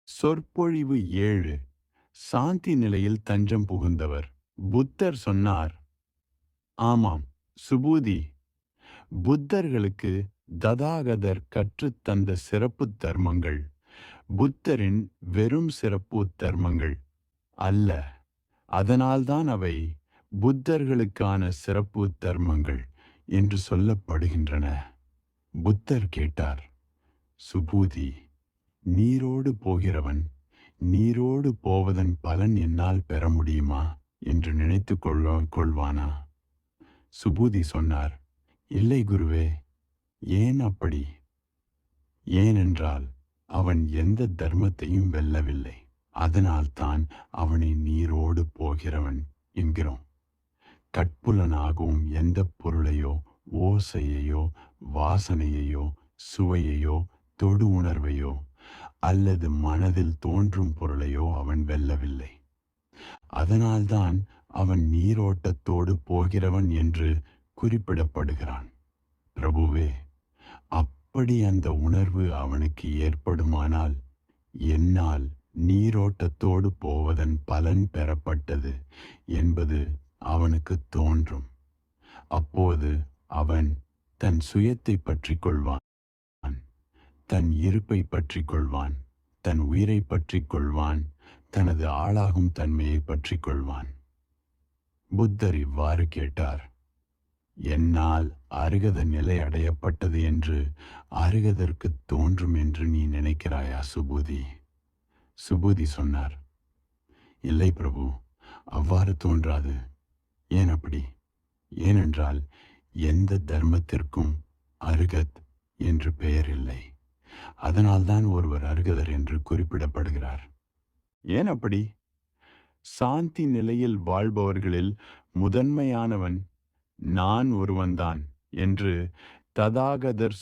சொற்பொழிவு 7. சாந்தி நிலையில் தஞ்சம் புகுந்தவர். புத்தர் சொன்னார், ஆமாம், சுபூதி. புத்தர்களுக்கு ததாகதர் கற்றுத் தந்த சிறப்பு தர்மங்கள் புத்தரின் வெறும் சிறப்பு தர்மங்கள் அல்ல. அதனால்தான் அவை புத்தர்களுக்கான சிறப்பு தர்மங்கள் என்று சொல்லப்படுகின்றன. புத்தர் கேட்டார், சுபூதி, நீரோடு போகிறவன் நீரோடு போவதன் பலன் என்னால் பெற முடியுமா என்று நினைத்து கொள்வானா? சுபூதி சொன்னார், இல்லை குருவே. ஏன் அப்படி? ஏனென்றால் அவன் எந்த தர்மத்தையும் வெல்லவில்லை. அதனால்தான் அவனை நீரோடு போகிறவன் என்கிறோம். கட்புலனாகவும் எந்த பொருளையோ ஓசையையோ வாசனையையோ சுவையையோ தொடு உணர்வையோ அல்லது மனதில் தோன்றும் பொருளையோ அவன் வெல்லவில்லை. அதனால்தான் அவன் நீரோட்டத்தோடு போகிறவன் என்று குறிப்பிடப்படுகிறான். பிரபுவே, அப்படி அந்த உணர்வு அவனுக்கு ஏற்படுமானால் என்னால் நீரோட்டத்தோடு போவதன் பலன் பெறப்பட்டது என்பது அவனுக்கு தோன்றும். அப்போது அவன் தன் சுயத்தை பற்றி கொள்வான், தன் இருப்பை பற்றி கொள்வான், தன் உயிரை பற்றி கொள்வான், தனது ஆளாகும் தன்மையை பற்றி கொள்வான். புத்தர் இவ்வாறு கேட்டார், என்னால் அருகத நிலை அடையப்பட்டது என்று அருகதற்கு தோன்றும் என்று நீ நினைக்கிறாயா சுபூதி? சுபூதி சொன்னார், இல்லை பிரபு, அவ்வாறு தோன்றாது. ஏன் அப்படி? ஏனென்றால் எந்த தர்மத்திற்கும் அருகத் என்று பெயர் இல்லை. அதனால்தான் ஒருவர் அருகதர் என்று குறிப்பிடப்படுகிறார். ஏன் அப்படி? சாந்தி நிலையில் வாழ்பவர்களில் முதன்மையானவன் நான் ஒருவன்தான் என்று ததாகதர்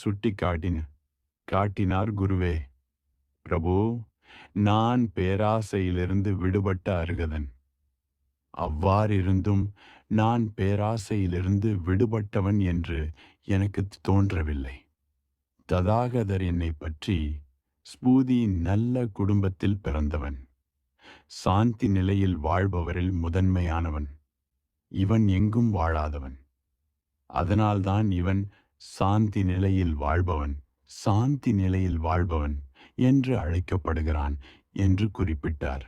காட்டினார் குருவே. பிரபு, நான் பேராசையிலிருந்து விடுபட்ட அருகதன். அவ்வாறிருந்தும் நான் பேராசையிலிருந்து விடுபட்டவன் என்று எனக்கு தோன்றவில்லை. ததாகதர் என்னை பற்றி ஸ்பூதியின் நல்ல குடும்பத்தில் பிறந்தவன், சாந்தி நிலையில் வாழ்பவரில் முதன்மையானவன். இவன் எங்கும் வாழாதவன். அதனால்தான் இவன் சாந்தி நிலையில் வாழ்பவன் என்று அழைக்கப்படுகிறான் என்று குறிப்பிட்டார்.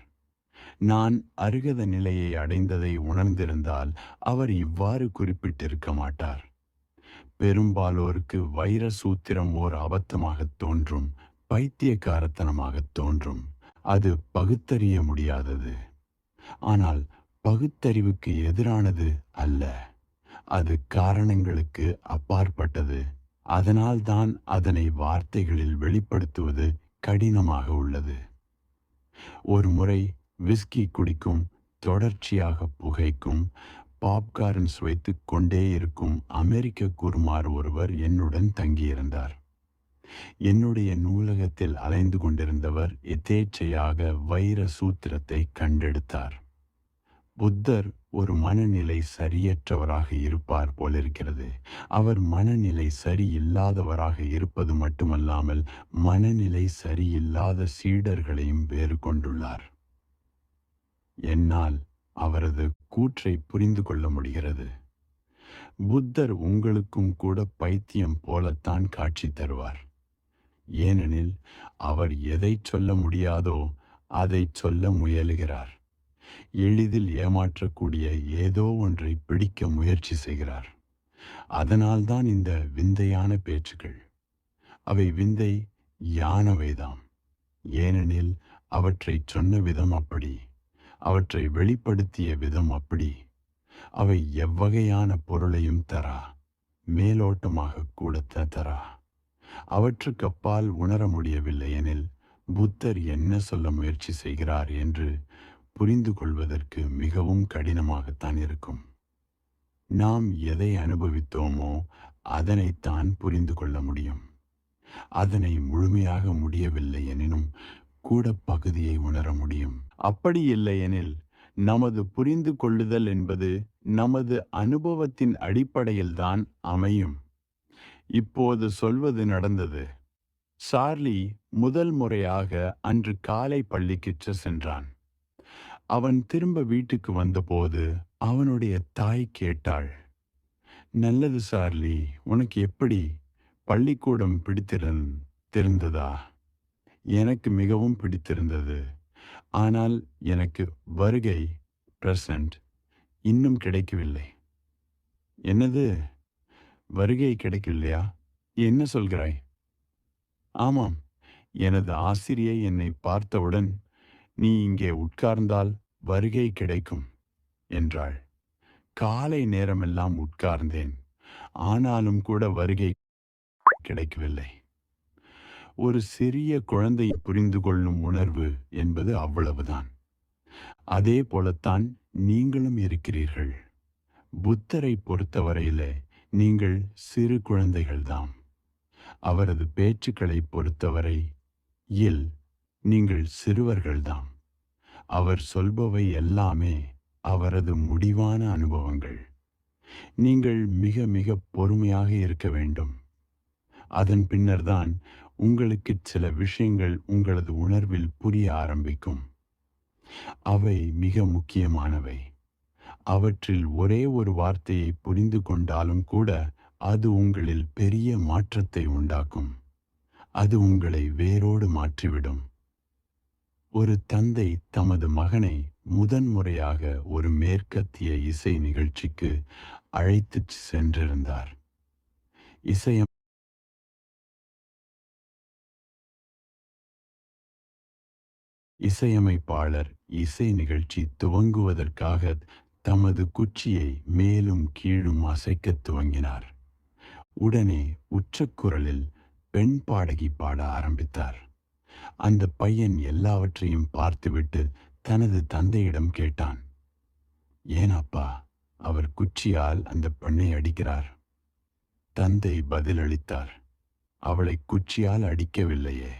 நான் அருகத நிலையை அடைந்ததை உணர்ந்திருந்தால் அவர் இவ்வாறு குறிப்பிட்டிருக்க மாட்டார். பெரும்பாலோருக்கு வைர சூத்திரம் ஓர் அபத்தமாகத் தோன்றும், பைத்தியக்காரத்தனமாகத் தோன்றும். அது பகுத்தறிய முடியாதது. ஆனால் பகுத்தறிவுக்கு எதிரானது அல்ல. அது காரணங்களுக்கு அப்பாற்பட்டது. அதனால்தான் அதனை வார்த்தைகளில் வெளிப்படுத்துவது கடினமாக உள்ளது. ஒரு முறை விஸ்கி குடிக்கும், தொடர்ச்சியாக புகைக்கும், பாப்கார்ன் சுவைத்து கொண்டே இருக்கும் அமெரிக்க குருமார் ஒருவர் என்னுடன் தங்கியிருந்தார். என்னுடைய நூலகத்தில் அலைந்து கொண்டிருந்தவர் எதேச்சையாக வைர சூத்திரத்தை கண்டெடுத்தார். புத்தர் ஒரு மனநிலை சரியற்றவராக இருப்பார் போலிருக்கிறது. அவர் மனநிலை சரியில்லாதவராக இருப்பது மட்டுமல்லாமல் மனநிலை சரியில்லாத சீடர்களையும் வேறு கொண்டுள்ளார். என்னால் அவரது கூற்றை புரிந்து கொள்ள முடிகிறது. புத்தர் உங்களுக்கும் கூட பைத்தியம் போலத்தான் காட்சி தருவார். ஏனெனில் அவர் எதை சொல்ல முடியாதோ அதை சொல்ல முயலுகிறார். எளிதில் ஏமாற்றக்கூடிய ஏதோ ஒன்றை பிடிக்க முயற்சி செய்கிறார். அதனால்தான் இந்த விந்தையான பேச்சுக்கள். அவை விந்தை யானவைதாம். ஏனெனில் அவற்றை சொன்ன விதம் அப்படி, அவற்றை வெளிப்படுத்திய விதம் அப்படி. அவை எவ்வகையான பொருளையும் தரா, மேலோட்டமாக கூட தரா. அவற்றுக்கு அப்பால் உணர முடியவில்லை எனில் புத்தர் என்ன சொல்ல முயற்சி செய்கிறார் என்று புரிந்து கொள்வதற்கு மிகவும் கடினமாகத்தான் இருக்கும். நாம் எதை அனுபவித்தோமோ அதனைத்தான் புரிந்து கொள்ள முடியும். அதனை முழுமையாக முடியவில்லை எனினும் கூட பகுதியை உணர முடியும். அப்படி இல்லை எனில் நமது புரிந்து கொள்ளுதல் என்பது நமது அனுபவத்தின் அடிப்படையில்தான் அமையும். இப்போது சொல்வது நடந்தது. சார்லி முதல் முறையாக அன்று காலை பள்ளிக்கு சென்றான். அவன் திரும்ப வீட்டுக்கு வந்தபோது அவனுடைய தாய் கேட்டாள், நல்லது சார்லி, உனக்கு எப்படி பள்ளிக்கூடம் பிடித்திருந்ததா? எனக்கு மிகவும் பிடித்திருந்தது. ஆனால் எனக்கு வருகை பிரசன்ட் இன்னும் கிடைக்கவில்லை. என்னது, வருகை கிடைக்கவில்லையா? என்ன சொல்கிறாய்? ஆமாம், எனது ஆசிரியை என்னை பார்த்தவுடன் நீ இங்கே உட்கார்ந்தால் வருகை கிடைக்கும் என்றாள். காலை நேரமெல்லாம் உட்கார்ந்தேன், ஆனாலும் கூட வருகை கிடைக்கவில்லை. ஒரு சிறிய குழந்தையை புரிந்து கொள்ளும் உணர்வு என்பது அவ்வளவுதான். அதே போலத்தான் நீங்களும் இருக்கிறீர்கள். புத்தரை பொறுத்தவரையிலே நீங்கள் சிறு குழந்தைகள்தாம். அவரது பேச்சுக்களை பொறுத்தவரை நீங்கள் சிறுவர்கள்தாம். அவர் சொல்பவை எல்லாமே அவரது முடிவான அனுபவங்கள். நீங்கள் மிக மிக பொறுமையாக இருக்க வேண்டும். அதன் பின்னர்தான் உங்களுக்கு சில விஷயங்கள் உங்களது உணர்வில் புரிய ஆரம்பிக்கும். அவை மிக முக்கியமானவை. அவற்றில் ஒரே ஒரு வார்த்தையை புரிந்து கொண்டாலும் கூட அது உங்களில் பெரிய மாற்றத்தை உண்டாக்கும். அது உங்களை வேரோடு மாற்றிவிடும். ஒரு தந்தை தமது மகனை முதன்முறையாக ஒரு மேற்கத்திய இசை நிகழ்ச்சிக்கு அழைத்துச் சென்றிருந்தார். இசையமைப்பாளர் இசை நிகழ்ச்சி துவங்குவதற்காக தமது குச்சியை மேலும் கீழும் அசைக்கத் துவங்கினார். உடனே உச்சக்குரலில் பெண் பாடகி பாட ஆரம்பித்தார். அந்த பையன் எல்லாவற்றையும் பார்த்துவிட்டு தனது தந்தையிடம் கேட்டான், ஏன் அப்பா அவர் குச்சியால் அந்த பெண்ணை அடிக்கிறார்? தந்தை பதிலளித்தார், அவளை குச்சியால் அடிக்கவில்லையே.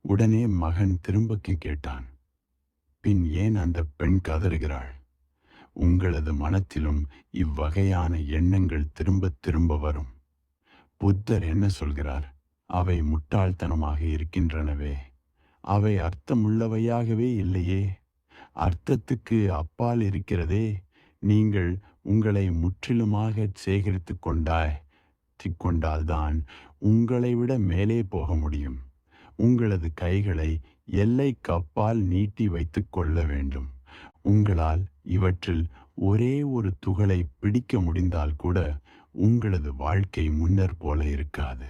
உடனே மகன் திரும்ப கேட்டான், பின் ஏன் அந்த பெண் கதறுகிறாள்? உங்களது மனத்திலும் இவ்வகையான எண்ணங்கள் திரும்ப திரும்ப வரும். புத்தர் என்ன சொல்கிறார்? அவை முட்டாள்தனமாக இருக்கின்றனவே. அவை அர்த்தமுள்ளவையாகவே இல்லையே. அர்த்தத்துக்கு அப்பால் இருக்கிறதே. நீங்கள் உங்களை முற்றிலுமாக சேகரித்து கொண்டால்தான் உங்களை விட மேலே போக முடியும். உங்களது கைகளை எல்லைக்கு அப்பால் நீட்டி வைத்து கொள்ள வேண்டும். உங்களால் இவற்றில் ஒரே ஒரு துகளை பிடிக்க முடிந்தால் கூட உங்களது வாழ்க்கை முன்னர் போல இருக்காது.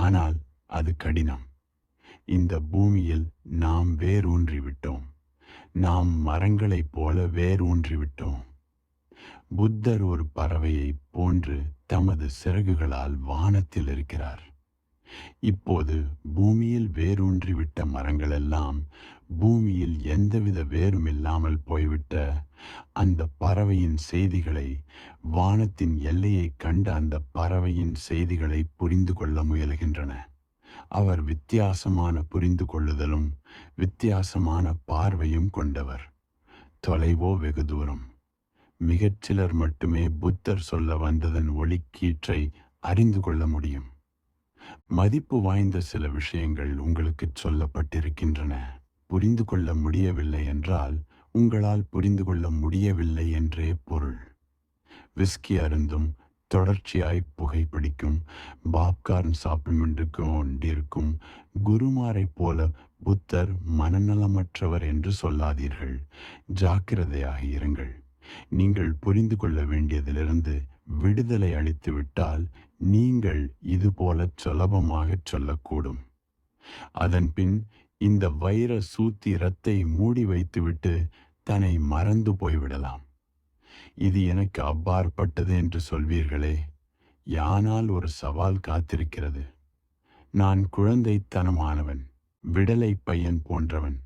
ஆனால் அது கடினம். இந்த பூமியில் நாம் வேரூன்றிவிட்டோம். நாம் மரங்களைப் போல வேரூன்றிவிட்டோம். புத்தர் ஒரு பறவையை போன்று தமது சிறகுகளால் வானத்தில் இருக்கிறார். இப்போது பூமியில் வேரூன்றிவிட்ட மரங்களெல்லாம் பூமியில் எந்தவித வேரும் இல்லாமல் போய்விட்ட அந்த பறவையின் செய்திகளை, வானத்தின் எல்லையை கண்ட அந்த பறவையின் செய்திகளை புரிந்து கொள்ள முயல்கின்றன. அவர் வித்தியாசமான புரிந்து கொள்ளுதலும் வித்தியாசமான பார்வையும் கொண்டவர். தொலைவோ வெகு தூரம். மிகச்சிலர் மட்டுமே புத்தர் சொல்ல வந்ததன் ஒளிக்கீற்றை அறிந்து கொள்ள முடியும். மதிப்பு வாய்ந்த சில விஷயங்கள் உங்களுக்கு சொல்லப்பட்டிருக்கின்றன. புரிந்து கொள்ள முடியவில்லை என்றால் உங்களால் புரிந்து கொள்ள முடியவில்லை என்றே பொருள். விஸ்கி அருந்தும், தொடர்ச்சியாய் புகைப்பிடிக்கும், பாப்கார்ன் சாப்பிட்டு கொண்டிருக்கும் குருமாரைப் போல புத்தர் மனநலமற்றவர் என்று சொல்லாதீர்கள். ஜாக்கிரதையாக இருங்கள். நீங்கள் புரிந்து கொள்ள வேண்டியதிலிருந்து விடுதலை அளித்து விட்டால் நீங்கள் இதுபோல சுலபமாக சொல்லக்கூடும். அதன்பின் இந்த வைர சூத்திரத்தை மூடி வைத்துவிட்டு தன்னை மறந்து போய்விடலாம். இது எனக்கு அப்பாற்பட்டது என்று சொல்வீர்களே, யானால் ஒரு சவால் காத்திருக்கிறது. நான் குழந்தைத்தனமானவன், விடலை பையன் போன்றவன்.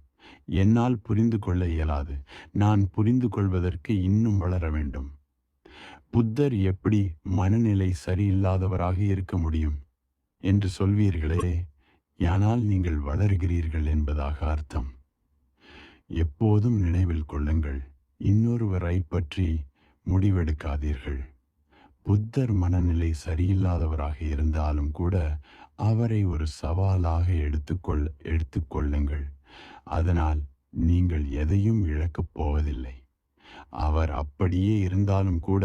என்னால் புரிந்து கொள்ள இயலாது. நான் புரிந்து கொள்வதற்கு இன்னும் வளர வேண்டும். புத்தர் எப்படி மனநிலை சரியில்லாதவராக இருக்க முடியும் என்று சொல்வீர்களே, யானால் நீங்கள் வளர்கிறீர்கள் என்பதாக அர்த்தம். எப்போதும் நினைவில் கொள்ளுங்கள், இன்னொருவரை பற்றி முடிவெடுக்காதீர்கள். புத்தர் மனநிலை சரியில்லாதவராக இருந்தாலும் கூட அவரை ஒரு சவாலாக எடுத்துக்கொள்ளுங்கள். அதனால் நீங்கள் எதையும் இழக்கப் போவதில்லை. அவர் அப்படியே இருந்தாலும் கூட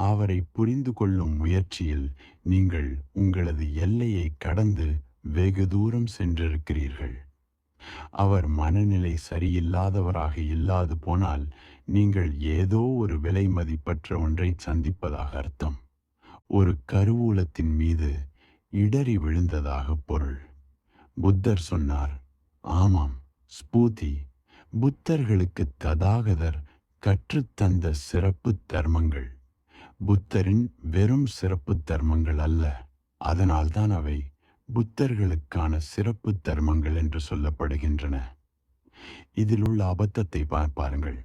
அவரை புரிந்து கொள்ளும் முயற்சியில் நீங்கள் உங்களது எல்லையை கடந்து வெகு தூரம் சென்றிருக்கிறீர்கள். அவர் மனநிலை சரியில்லாதவராக இல்லாது போனால் நீங்கள் ஏதோ ஒரு விலை மதிப்பற்ற ஒன்றை சந்திப்பதாக அர்த்தம். ஒரு கருவூலத்தின் மீது இடறி விழுந்ததாக பொருள். புத்தர் சொன்னார், ஆமாம், ஸ்பூதி, புத்தர்களுக்கு ததாகதர் கற்றுத்தந்த சிறப்பு தர்மங்கள் புத்தரின் வெறும் சிறப்பு தர்மங்கள் அல்ல. அதனால்தான் அவை புத்தர்களுக்கான சிறப்பு தர்மங்கள் என்று சொல்லப்படுகின்றன. இதில் உள்ள அபத்தத்தை பாருங்கள்.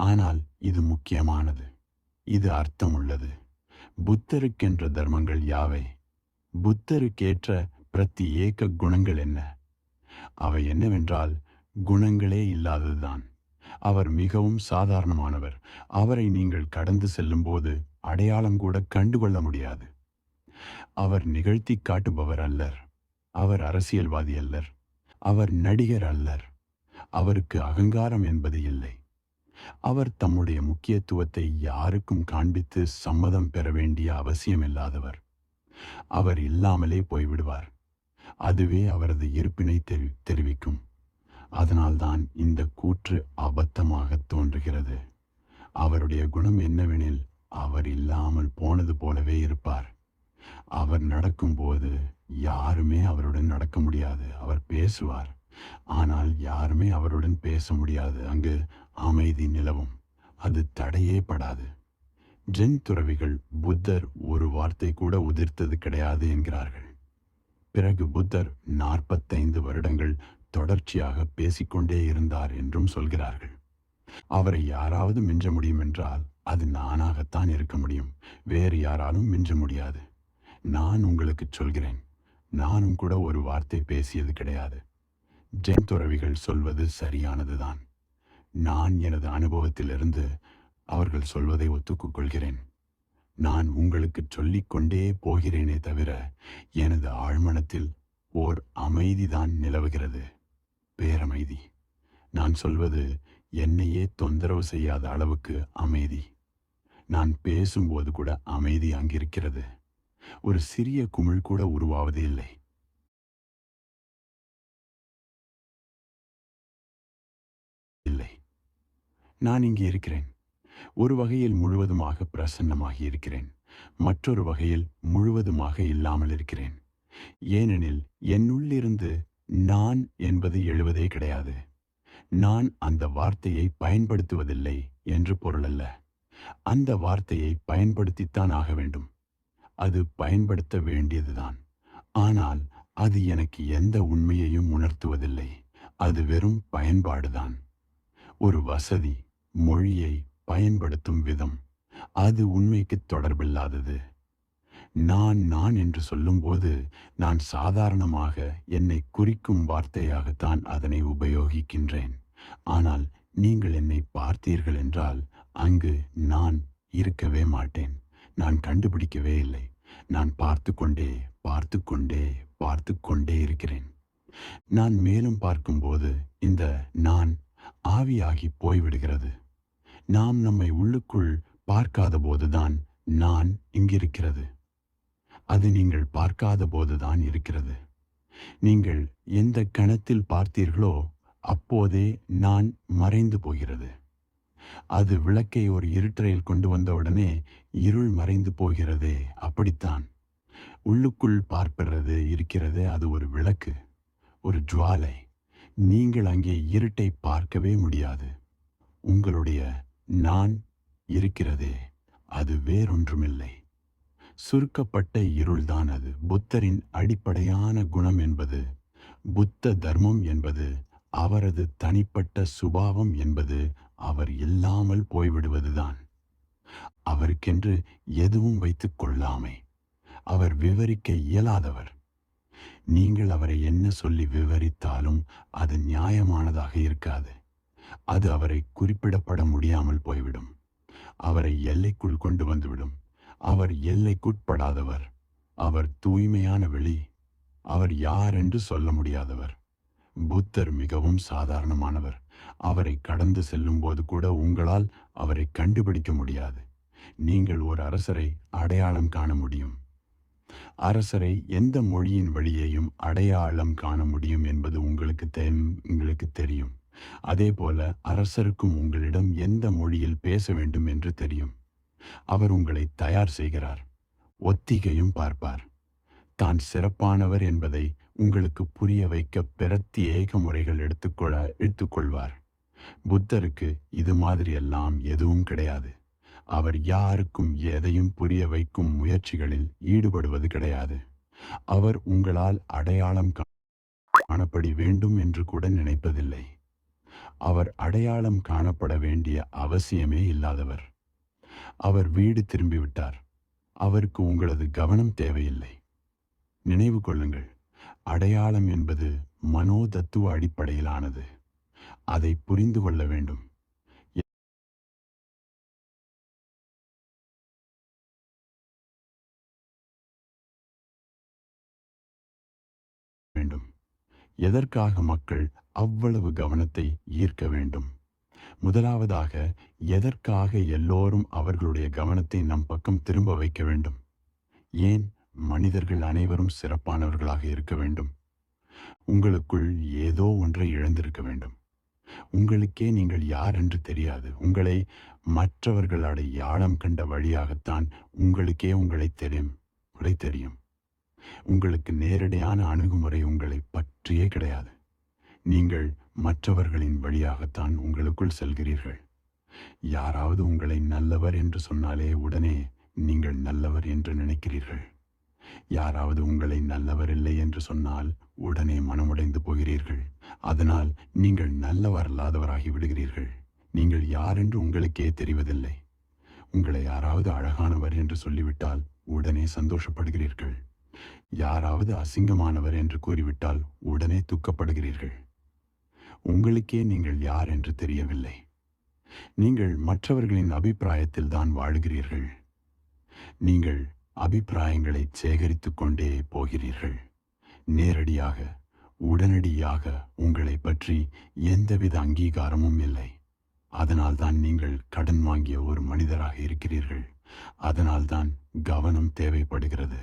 ஆனால் இது முக்கியமானது. இது அர்த்தமுள்ளது. புத்தருக்கென்ற தர்மங்கள் யாவை? புத்தருக்கேற்ற பிரத்தியேக குணங்கள் என்ன? அவை என்னவென்றால் குணங்களே இல்லாததுதான். அவர் மிகவும் சாதாரணமானவர். அவரை நீங்கள் கடந்து செல்லும்போது அடையாளம் கூட கண்டுகொள்ள முடியாது. அவர் நிகழ்த்தி காட்டுபவர் அல்லர். அவர் அரசியல்வாதி அல்லர். அவர் நடிகர் அல்லர். அவருக்கு அகங்காரம் என்பது இல்லை. அவர் தம்முடைய முக்கியத்துவத்தை யாருக்கும் காண்பித்து சம்மதம் பெற வேண்டிய அவசியமில்லாதவர். அவர் இல்லாமலே போய்விடுவார். அதுவே அவரது இருப்பினை தெரிவிக்கும். அதனால்தான் இந்த கூற்று அபத்தமாக தோன்றுகிறது. அவருடைய குணம் என்னவெனில் அவர் இல்லாமல் போனது போலவே இருப்பார். அவர் நடக்கும்போது யாருமே அவருடன் நடக்க முடியாது. அவர் பேசுவார், ஆனால் யாருமே அவருடன் பேச முடியாது. அங்கு அமைதி நிலவும். அது தடையே படாது. ஜென் துறவிகள் புத்தர் ஒரு வார்த்தை கூட உதிர்த்தது கிடையாது என்கிறார்கள். பிறகு புத்தர் 45 வருடங்கள் தொடர்ச்சியாக பேசிக்கொண்டே இருந்தார் என்றும் சொல்கிறார்கள். அவரை யாராவது மிஞ்ச முடியும் என்றால் அது நானாகத்தான் இருக்க முடியும். வேறு யாராலும் மிஞ்ச முடியாது. நான் உங்களுக்கு சொல்கிறேன், நானும் கூட ஒரு வார்த்தை பேசியது கிடையாது. ஜென் துறவிகள் சொல்வது சரியானதுதான். நான் எனது அனுபவத்திலிருந்து அவர்கள் சொல்வதை ஒத்துக்கொள்கிறேன். நான் உங்களுக்கு சொல்லிக் கொண்டே போகிறேனே தவிர எனது ஆழ்மனத்தில் ஓர் அமைதிதான் நிலவுகிறது. பேரமைதி. நான் சொல்வது என்னையே தொந்தரவு செய்யாத அளவுக்கு அமைதி. நான் பேசும்போது கூட அமைதி அங்கிருக்கிறது. ஒரு சிறிய குமிழ் கூட உருவாவதே இல்லை. நான் இங்கே இருக்கிறேன். ஒரு வகையில் முழுவதுமாக பிரசன்னமாகி இருக்கிறேன். மற்றொரு வகையில் முழுவதுமாக இல்லாமல் இருக்கிறேன். ஏனெனில் என்னுள்ளிருந்து நான் என்பது எழுவதே கிடையாது. நான் அந்த வார்த்தையை பயன்படுத்துவதில்லை என்று பொருளல்ல. அந்த வார்த்தையை பயன்படுத்தித்தான் ஆக வேண்டும். அது பயன்படுத்த வேண்டியதுதான். ஆனால் அது எனக்கு எந்த உண்மையையும் உணர்த்துவதில்லை. அது வெறும் பயன்பாடுதான். ஒரு வசதி, மொழியை பயன்படுத்தும் விதம், அது உண்மைக்கு தொடர்பில்லாதது. நான் என்று சொல்லும்போது நான் சாதாரணமாக என்னை குறிக்கும் வார்த்தையாகத்தான் அதனை உபயோகிக்கின்றேன். ஆனால் நீங்கள் என்னை பார்த்தீர்கள் என்றால் அங்கு நான் இருக்கவே மாட்டேன். நான் கண்டுபிடிக்கவே இல்லை. நான் பார்த்து கொண்டே இருக்கிறேன். நான் மேலும் பார்க்கும்போது இந்த நான் ஆவியாகி போய்விடுகிறது. நாம் நம்மை உள்ளுக்குள் பார்க்காத போதுதான் நான் இங்கிருக்கிறது. அது நீங்கள் பார்க்காத போதுதான் இருக்கிறது. நீங்கள் எந்த கணத்தில் பார்த்தீர்களோ அப்போதே நான் மறைந்து போகிறது. அது விளக்கை ஒரு இருட்டறையில் கொண்டு வந்தவுடனே இருள் மறைந்து போகிறதே, அப்படித்தான் உள்ளுக்குள் பார்ப்பது இருக்கிறது. அது ஒரு விளக்கு, ஒரு ஜுவாலை. நீங்கள் அங்கே இருட்டை பார்க்கவே முடியாது. உங்களுடைய நான் இருக்கிறதே, அது வேறொன்றுமில்லை. சுருக்கப்பட்ட இருள்தான் அது. புத்தரின் அடிப்படையான குணம் என்பது, புத்த தர்மம் என்பது, அவரது தனிப்பட்ட சுபாவம் என்பது அவர் இல்லாமல் போய்விடுவதுதான். அவருக்கென்று எதுவும் வைத்துக் கொள்ளாமை. அவர் விவரிக்க இயலாதவர். நீங்கள் அவரை என்ன சொல்லி விவரித்தாலும் அது நியாயமானதாக இருக்காது. அது அவரை குறிப்பிடப்பட முடியாமல் போய்விடும். அவரை எல்லைக்குள் கொண்டு வந்துவிடும். அவர் எல்லைக்குட்படாதவர். அவர் தூய்மையான வெளி. அவர் யார் என்று சொல்ல முடியாதவர். புத்தர் மிகவும் சாதாரணமானவர். அவரை கடந்து செல்லும்போது கூட உங்களால் அவரை கண்டுபிடிக்க முடியாது. நீங்கள் ஒரு அரசரை அடையாளம் காண முடியும். அரசரை எந்த மொழியின் வழியையும் அடையாளம் காண முடியும் என்பது உங்களுக்கு தெரியும். அதேபோல அரசருக்கும் உங்களிடம் எந்த மொழியில் பேச வேண்டும் என்று தெரியும். அவர் உங்களை தயார் செய்கிறார். ஒத்திகையும் பார்ப்பார். தான் சிறப்பானவர் என்பதை உங்களுக்கு புரிய வைக்க பிரத்யேக முறைகள் எடுத்துக்கொள்வார். புத்தருக்கு இது மாதிரியெல்லாம் எதுவும் கிடையாது. அவர் யாருக்கும் எதையும் புரிய வைக்கும் முயற்சிகளில் ஈடுபடுவது கிடையாது. அவர் உங்களால் அடையாளம் காணப்பட வேண்டும் என்று கூட நினைப்பதில்லை. அவர் அடையாளம் காணப்பட வேண்டிய அவசியமே இல்லாதவர். அவர் வீடு திரும்பிவிட்டார். அவருக்கு உங்களது கவனம் தேவையில்லை. நினைவு கொள்ளுங்கள், அடையாளம் என்பது மனோதத்துவ அடிப்படையிலானது. அதை புரிந்து கொள்ள வேண்டும். வேண்டும் எதற்காக மக்கள் அவ்வளவு கவனத்தை ஈர்க்க வேண்டும்? முதலாவதாக, எதற்காக எல்லோரும் அவர்களுடைய கவனத்தை நம் பக்கம் திரும்ப வைக்க வேண்டும்? ஏன் மனிதர்கள் அனைவரும் சிறப்பானவர்களாக இருக்க வேண்டும்? உங்களுக்குள் ஏதோ ஒன்றை இழந்திருக்க வேண்டும். உங்களுக்கே நீங்கள் யார் என்று தெரியாது. உங்களை மற்றவர்கள் அடையாளம் கண்ட வழியாகத்தான் உங்களுக்கே உங்களை தெரியும். உங்களுக்கு நேரடியான அணுகுமுறை உங்களை பற்றியே கிடையாது. நீங்கள் மற்றவர்களின் வழியாகத்தான் உங்களுக்குள் செல்கிறீர்கள். யாராவது உங்களை நல்லவர் என்று சொன்னாலே உடனே நீங்கள் நல்லவர் என்று நினைக்கிறீர்கள். யாராவது உங்களை நல்லவர் இல்லை என்று சொன்னால் உடனே மனமுடைந்து போகிறீர்கள். அதனால் நீங்கள் நல்லவரல்லாதவராகி விடுகிறீர்கள். நீங்கள் யார் என்று உங்களுக்கே தெரிவதில்லை. உங்களை யாராவது அழகானவர் என்று சொல்லிவிட்டால் உடனே சந்தோஷப்படுகிறீர்கள். யாராவது அசிங்கமானவர் என்று கூறிவிட்டால் உடனே துக்கப்படுகிறீர்கள். உங்களுக்கே நீங்கள் யார் என்று தெரியவில்லை. நீங்கள் மற்றவர்களின் அபிப்பிராயத்தில் தான் வாழ்கிறீர்கள். நீங்கள் அபிப்பிராயங்களை சேகரித்துக் கொண்டே போகிறீர்கள். நேரடியாக உடனடியாக உங்களை பற்றி எந்தவித அங்கீகாரமும் இல்லை. அதனால்தான் நீங்கள் கடன் வாங்கிய ஒரு மனிதராக இருக்கிறீர்கள். அதனால்தான் கவனம் தேவைப்படுகிறது.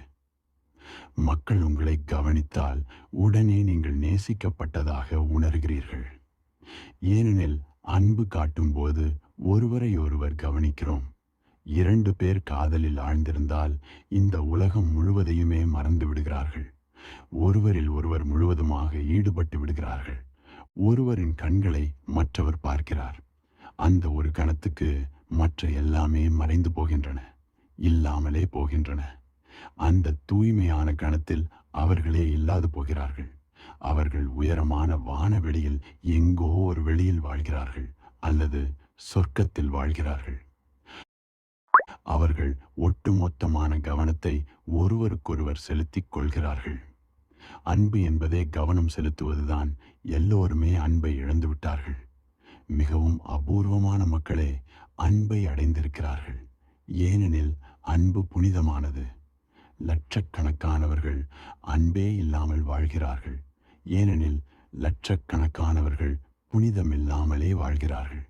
மக்கள் உங்களை கவனித்தால் உடனே நீங்கள் நேசிக்கப்பட்டதாக உணர்கிறீர்கள். ஏனெனில் அன்பு காட்டும் போது ஒருவரை ஒருவர் கவனிக்கிறோம். 2 பேர் காதலில் ஆழ்ந்திருந்தால் இந்த உலகம் முழுவதையுமே மறந்து விடுகிறார்கள். ஒருவரில் ஒருவர் முழுவதுமாக ஈடுபட்டு விடுகிறார்கள். ஒருவரின் கண்களை மற்றவர் பார்க்கிறார். அந்த ஒரு கணத்துக்கு மற்ற எல்லாமே மறைந்து போகின்றன, இல்லாமலே போகின்றன. அந்த தூய்மையான கணத்தில் அவர்களே இல்லாது போகிறார்கள். அவர்கள் உயரமான வானவெளியில் எங்கோ ஒரு வெளியில் வாழ்கிறார்கள் அல்லது சொர்க்கத்தில் வாழ்கிறார்கள். அவர்கள் ஒட்டுமொத்தமான கவனத்தை ஒருவருக்கொருவர் செலுத்திக் கொள்கிறார்கள். அன்பு என்பதே கவனம் செலுத்துவதுதான். எல்லோருமே அன்பை இழந்து விட்டார்கள். மிகவும் அபூர்வமான மக்களே அன்பை அடைந்திருக்கிறார்கள். ஏனெனில் அன்பு புனிதமானது. லட்சக்கணக்கானவர்கள் அன்பே இல்லாமல் வாழ்கிறார்கள். ஏனெனில் லட்சக்கணக்கானவர்கள் புனிதமில்லாமலே வாழ்கிறார்கள்.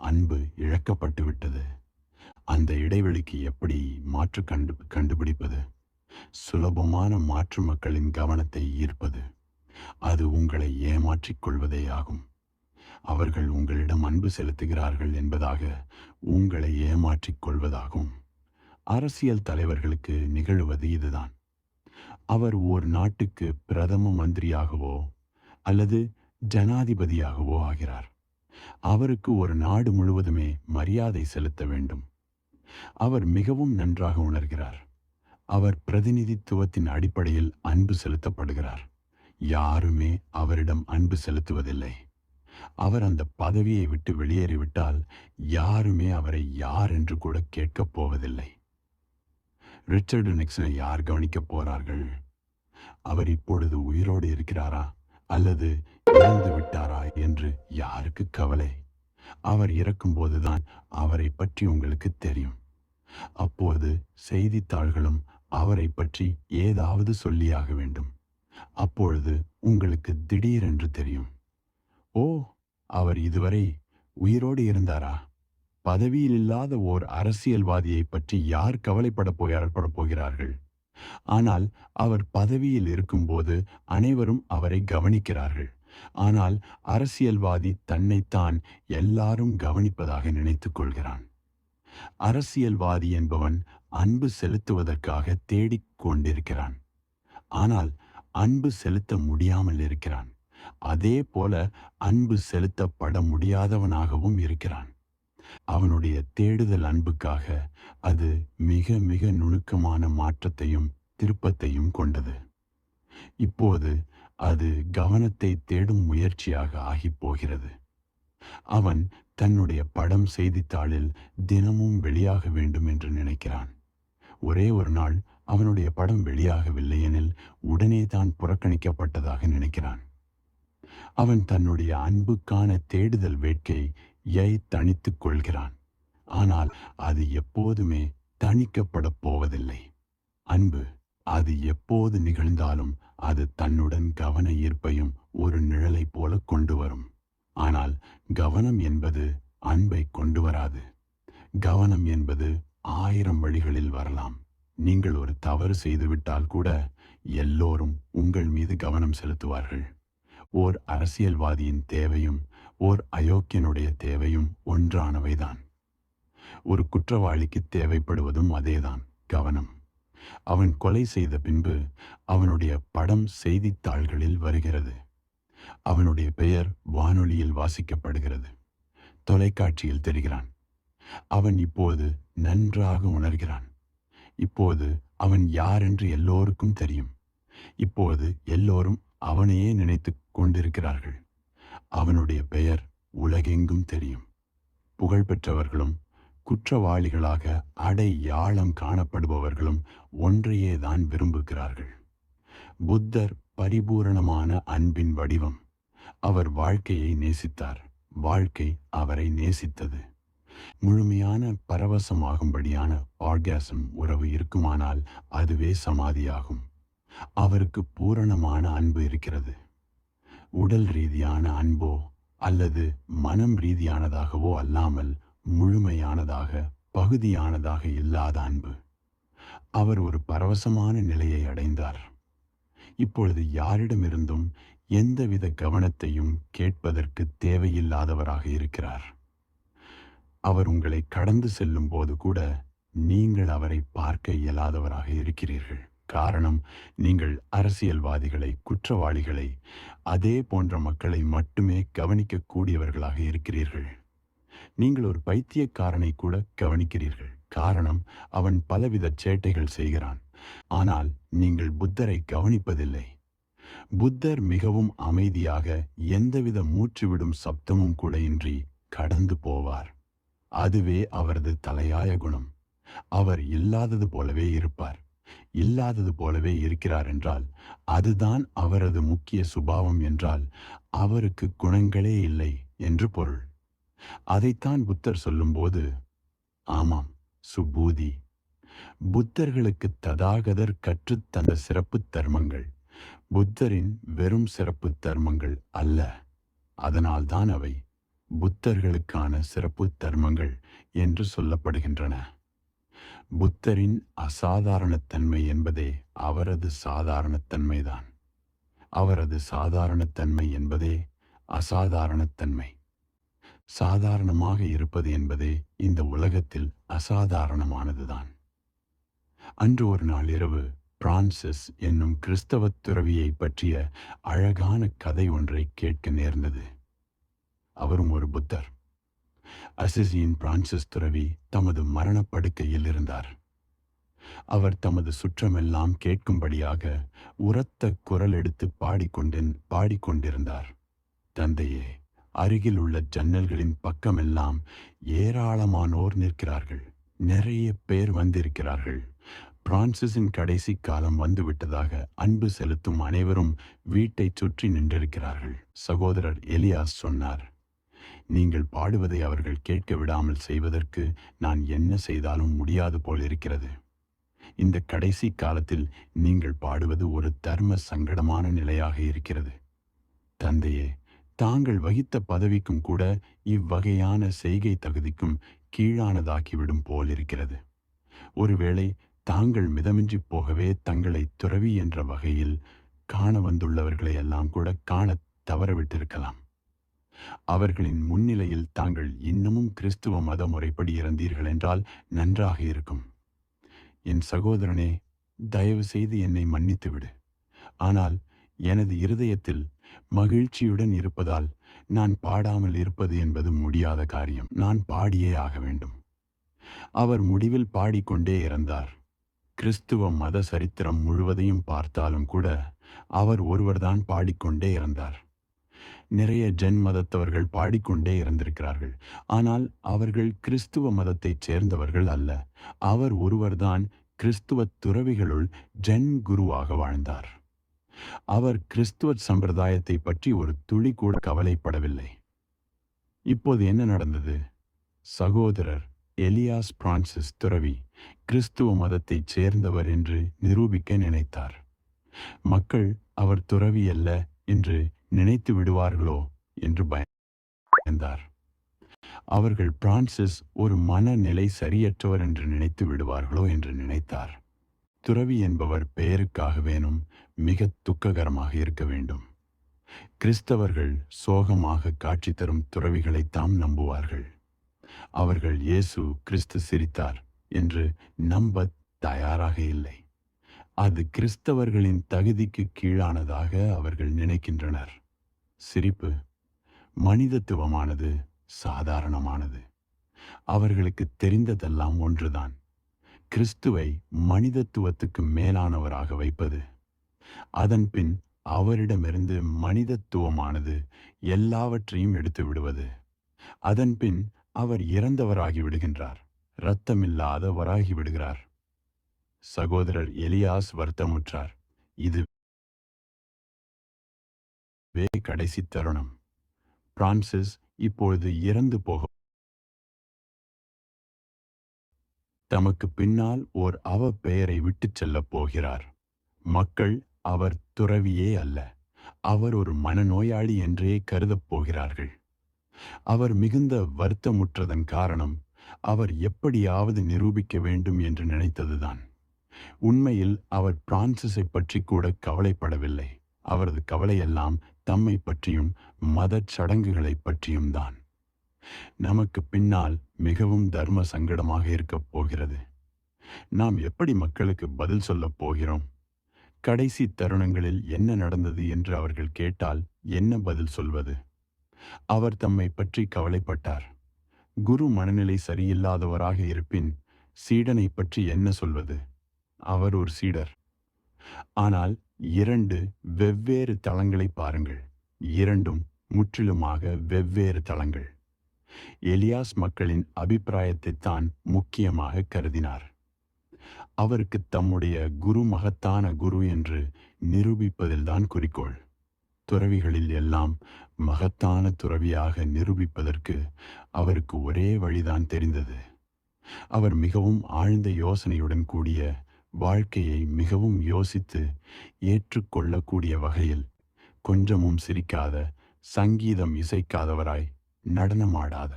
அன்பு இழக்கப்பட்டு விட்டது. அந்த இடைவெளிக்கு எப்படி மாற்று கண்டுபிடிப்பது? சுலபமான மாற்று மக்களின் கவனத்தை ஈர்ப்பது. அது உங்களை ஏமாற்றிக் கொள்வதே ஆகும். அவர்கள் உங்களிடம் அன்பு செலுத்துகிறார்கள் என்பதாக உங்களை ஏமாற்றிக் கொள்வதாகும். அரசியல் தலைவர்களுக்கு நிகழ்வது இதுதான். அவர் ஓர் நாட்டுக்கு பிரதம மந்திரியாகவோ அல்லது ஜனாதிபதியாகவோ ஆகிறார். அவருக்கு ஒரு நாடு முழுவதுமே மரியாதை செலுத்த வேண்டும். அவர் மிகவும் நன்றாக உணர்கிறார். அவர் பிரதிநிதித்துவத்தின் அடிப்படையில் அன்பு செலுத்தப்படுகிறார். யாருமே அவரிடம் அன்பு செலுத்துவதில்லை. அவர் அந்த பதவியை விட்டு வெளியேறிவிட்டால் யாருமே அவரை யார் என்று கூட கேட்கப் போவதில்லை. ரிச்சர்டு நிக்சனை யார் கவனிக்கப் போறார்கள்? அவர் இப்பொழுது உயிரோடு இருக்கிறாரா அல்லது இறந்து விட்டாரா என்று யாருக்கு கவலை? அவர் இறக்கும்போதுதான் அவரை பற்றி உங்களுக்கு தெரியும். அப்போது செய்தித்தாள்களும் அவரை பற்றி ஏதாவது சொல்லியாக வேண்டும். அப்பொழுது உங்களுக்கு திடீரென்று தெரியும், ஓ, அவர் இதுவரை உயிரோடு இருந்தாரா? பதவியில் இல்லாத ஓர் அரசியல்வாதியைப் பற்றி யார் கவலைப்படப் போகிறார்கள்? ஆனால் அவர் பதவியில் இருக்கும்போது அனைவரும் அவரை கவனிக்கிறார்கள். ஆனால் அரசியல்வாதி தன்னைத்தான் எல்லாரும் கவனிப்பதாக நினைத்துக் கொள்கிறான். அரசியல்வாதி என்பவன் அன்பு செலுத்துவதற்காக தேடிக் கொண்டிருக்கிறான். ஆனால் அன்பு செலுத்த முடியாமல் இருக்கிறான். அதே போல அன்பு செலுத்தப்பட முடியாதவனாகவும் இருக்கிறான். அவனுடைய தேடுதல் அன்புக்காக அது மிக மிக நுணுக்கமான மாற்றத்தையும் திருப்பத்தையும் கொண்டது. இப்போது அது கவனத்தை தேடும் முயற்சியாக ஆகிப் போகிறது. அவன் தன்னுடைய படம் செய்தித்தாளில் தினமும் வெளியாக வேண்டும் என்று நினைக்கிறான். ஒரே ஒரு நாள் அவனுடைய படம் வெளியாகவில்லை எனில் உடனே தான் புறக்கணிக்கப்பட்டதாக நினைக்கிறான். அவன் தன்னுடைய அன்புக்கான தேடுதல் வேட்கையை தணித்துக் கொள்கிறான். ஆனால் அது எப்போதுமே தணிக்கப்படப் போவதில்லை. அன்பு அது எப்போது நிகழ்ந்தாலும் அது தன்னுடன் கவன ஈர்ப்பையும் ஒரு நிழலை போல கொண்டு வரும். ஆனால் கவனம் என்பது அன்பை கொண்டு வராது. கவனம் என்பது 1000 வழிகளில் வரலாம். நீங்கள் ஒரு தவறு செய்துவிட்டால் கூட எல்லோரும் உங்கள் மீது கவனம் செலுத்துவார்கள். ஓர் அரசியல்வாதியின் தேவையும் ஓர் அயோக்கியனுடைய தேவையும் ஒன்றானவைதான். ஒரு குற்றவாளிக்கு தேவைப்படுவதும் அதேதான், கவனம். அவன் கொலை செய்த பின்பு அவனுடைய படம் செய்தித்தாள்களில் வருகிறது. அவனுடைய பெயர் வானொலியில் வாசிக்கப்படுகிறது. தொலைக்காட்சியில் தெரிகிறான். அவன் இப்போது நன்றாக உணர்கிறான். இப்போது அவன் யார் என்று எல்லோருக்கும் தெரியும். இப்போது எல்லோரும் அவனையே நினைத்து கொண்டிருக்கிறார்கள். அவனுடைய பெயர் உலகெங்கும் தெரியும். புகழ்பெற்றவர்களும் குற்றவாளிகளாக அடையாளம் காணப்படுபவர்களும் ஒன்றையே தான் விரும்புகிறார்கள். புத்தர் பரிபூரணமான அன்பின் வடிவம். அவர் வாழ்க்கையை நேசித்தார். வாழ்க்கை அவரை நேசித்தது. முழுமையான பரவசமாகும்படியான ஆர்காசம் உறவு இருக்குமானால் அதுவே சமாதியாகும். அவருக்கு பூரணமான அன்பு இருக்கிறது. உடல் ரீதியான அன்போ அல்லது மனம் ரீதியானதாகவோ அல்லாமல் முழுமையானதாக பகுதியானதாக இல்லாத அன்பு. அவர் ஒரு பரவசமான நிலையை அடைந்தார். இப்பொழுது யாரிடமிருந்தும் எந்தவித கவனத்தையும் கேட்பதற்கு தேவையில்லாதவராக இருக்கிறார். அவர் உங்களை கடந்து செல்லும் போது கூட நீங்கள் அவரை பார்க்க இயலாதவராக இருக்கிறீர்கள். காரணம், நீங்கள் அரசியல்வாதிகளை, குற்றவாளிகளை, அதே போன்ற மக்களை மட்டுமே கவனிக்கக்கூடியவர்களாக இருக்கிறீர்கள். நீங்கள் ஒரு பைத்தியக்காரனை கூட கவனிக்கிறீர்கள். காரணம், அவன் பலவித சேட்டைகள் செய்கிறான். ஆனால் நீங்கள் புத்தரை கவனிப்பதில்லை. புத்தர் மிகவும் அமைதியாக எந்தவித மூச்சுவிடும் சப்தமும் கூட இன்றி கடந்து போவார். அதுவே அவரது தலையாய குணம். அவர் இல்லாதது போலவே இருப்பார். இல்லாதது போலவே இருக்கிறார் என்றால் அதுதான் அவரது முக்கிய சுபாவம் என்றால் அவருக்கு குணங்களே இல்லை என்று பொருள். அதைத்தான் புத்தர் சொல்லும்போது, ஆமாம், சுபூதி. புத்தர்களுக்கு ததாகதர் கற்றுத்தந்த சிறப்பு தர்மங்கள் புத்தரின் வெறும் சிறப்பு தர்மங்கள் அல்ல. அதனால்தான் அவை புத்தர்களுக்கான சிறப்பு தர்மங்கள் என்று சொல்லப்படுகின்றன. புத்தரின் அசாதாரணத்தன்மை என்பதே அவரது சாதாரணத்தன்மைதான். அவரது சாதாரணத்தன்மை என்பதே அசாதாரணத்தன்மை. சாதாரணமாக இருப்பது என்பதே இந்த உலகத்தில் அசாதாரணமானதுதான். அன்று ஒரு நாள் இரவு பிரான்சிஸ் என்னும் கிறிஸ்தவ துறவியை பற்றிய அழகான கதை ஒன்றை கேட்க நேர்ந்தது. அவரும் ஒரு புத்தர். அசிசியின் பிரான்சிஸ் துறவி தமது மரணப்படுக்கையில் இருந்தார். அவர் தமது சுற்றமெல்லாம் கேட்கும்படியாக உரத்த குரல் எடுத்து பாடிக்கொண்டிருந்தார். தந்தையே, அருகில் உள்ள ஜன்னல்களின் பக்கமெல்லாம் ஏராளமானோர் நிற்கிறார்கள். நிறைய பேர் வந்திருக்கிறார்கள். பிரான்சிஸின் கடைசி காலம் வந்துவிட்டதாக அன்பு செலுத்தும் அனைவரும் வீட்டை சுற்றி நின்றிருக்கிறார்கள். சகோதரர் எலியாஸ் சொன்னார், நீங்கள் பாடுவதை அவர்கள் கேட்க விடாமல் செய்வதற்கு நான் என்ன செய்தாலும் முடியாது போல் இருக்கிறது. இந்த கடைசி காலத்தில் நீங்கள் பாடுவது ஒரு தர்ம சங்கடமான நிலையாக இருக்கிறது. தந்தையே, தாங்கள் வகித்த பதவிக்கும் கூட இவ்வகையான செய்கை தகுதிக்கும் கீழானதாக்கிவிடும் போலிருக்கிறது. ஒருவேளை தாங்கள் மிதமின்றி போகவே தங்களை துறவி என்ற வகையில் காண வந்துள்ளவர்களை எல்லாம் கூட காணத் தவறவிட்டிருக்கலாம். அவர்களின் முன்னிலையில் தாங்கள் இன்னமும் கிறிஸ்துவ மத முறைப்படி இறந்தீர்கள் என்றால் நன்றாக இருக்கும். என் சகோதரனே, தயவு செய்து என்னை மன்னித்துவிடு. ஆனால் எனது இருதயத்தில் மகிழ்ச்சியுடன் இருப்பதால் நான் பாடாமல் இருப்பது என்பது முடியாத காரியம். நான் பாடியே ஆக வேண்டும். அவர் முடிவில் பாடிக்கொண்டே இறந்தார். கிறிஸ்துவ மத சரித்திரம் முழுவதையும் பார்த்தாலும் கூட அவர் ஒருவர்தான் பாடிக்கொண்டே இறந்தார். நிறைய ஜென் மதத்தவர்கள் பாடிக்கொண்டே இறந்திருக்கிறார்கள். ஆனால் அவர்கள் கிறிஸ்துவ மதத்தைச் சேர்ந்தவர்கள் அல்ல. அவர் ஒருவர்தான் கிறிஸ்துவ துறவிகளுள் ஜென் குருவாக வாழ்ந்தார். அவர் கிறிஸ்துவ சம்பிரதாயத்தை பற்றி ஒரு துளி கூட கவலைப்படவில்லை. இப்போது என்ன நடந்தது? சகோதரர் எலியாஸ் பிரான்சிஸ் துறவி கிறிஸ்துவ மதத்தைச் சேர்ந்தவர் என்று நிரூபிக்க நினைத்தார். மக்கள் அவர் துறவி அல்ல என்று நினைத்து விடுவார்களோ என்று பயந்தார். அவர்கள் பிரான்சிஸ் ஒரு மனநிலை சரியற்றவர் என்று நினைத்து விடுவார்களோ என்று நினைத்தார். துறவி என்பவர் பெயருக்காகவேனும் மிக துக்ககரமாக இருக்க வேண்டும். கிறிஸ்தவர்கள் சோகமாக காட்சி தரும் துறவிகளைத்தாம் நம்புவார்கள். அவர்கள் இயேசு கிறிஸ்து சிரித்தார் என்று நம்ப தயாராக இல்லை. அது கிறிஸ்தவர்களின் தகுதிக்கு கீழானதாக அவர்கள் நினைக்கின்றனர். சிரிப்பு மனிதத்துவமானது, சாதாரணமானது. அவர்களுக்கு தெரிந்ததெல்லாம் ஒன்றுதான்: கிறிஸ்துவை மனிதத்துவத்துக்கு மேலானவராக வைப்பது. அதன்பின் அவரிடமிருந்து மனிதத்துவமானது எல்லாவற்றையும் எடுத்து விடுவது. அதன்பின் அவர் இறந்தவராகி விடுகின்றார், இரத்தமில்லாதவராகி விடுகிறார். சகோதரர் எலியாஸ் வருத்தமுற்றார். இதுவே கடைசி தருணம். பிரான்சிஸ் இப்பொழுது இறந்து போக தமக்கு பின்னால் ஓர் அவ பெயரை விட்டுச் செல்லப் போகிறார். மக்கள் அவர் துறவியே அல்ல, அவர் ஒரு மனநோயாளி என்றே கருதப் போகிறார்கள். அவர் மிகுந்த வருத்தமுற்றதன் காரணம் அவர் எப்படியாவது நிரூபிக்க வேண்டும் என்று நினைத்ததுதான். உண்மையில் அவர் பிரான்சிஸை பற்றி கூட கவலைப்படவில்லை. அவரது கவலையெல்லாம் தம்மை பற்றியும் மதச் சடங்குகளை பற்றியும் தான். நமக்கு பின்னால் மிகவும் தர்ம சங்கடமாக இருக்கப் போகிறது. நாம் எப்படி மக்களுக்கு பதில் சொல்லப் போகிறோம்? கடைசி தருணங்களில் என்ன நடந்தது என்று அவர்கள் கேட்டால் என்ன பதில் சொல்வது? அவர் தம்மை பற்றி கவலைப்பட்டார். குரு மனநிலை சரியில்லாதவராக இருப்பின் சீடனை பற்றி என்ன சொல்வது? அவர் ஒரு சீடர். ஆனால் இரண்டு வெவ்வேறு தளங்களை பாருங்கள். இரண்டும் முற்றிலுமாக வெவ்வேறு தளங்கள். எலியாஸ் மக்களின் அபிப்பிராயத்தைத்தான் முக்கியமாக கருதினார். அவருக்கு தம்முடைய குரு மகத்தான குரு என்று நிரூபிப்பதில்தான் குறிக்கோள். துறவிகளில் எல்லாம் மகத்தான துறவியாக நிரூபிப்பதற்கு அவருக்கு ஒரே வழிதான் தெரிந்தது. அவர் மிகவும் ஆழ்ந்த யோசனையுடன் கூடிய வாழ்க்கையை மிகவும் யோசித்து ஏற்றுக்கொள்ளக்கூடிய வகையில் கொஞ்சமும் சிரிக்காத, சங்கீதம் இசைக்காதவராய், நடனமாடாத,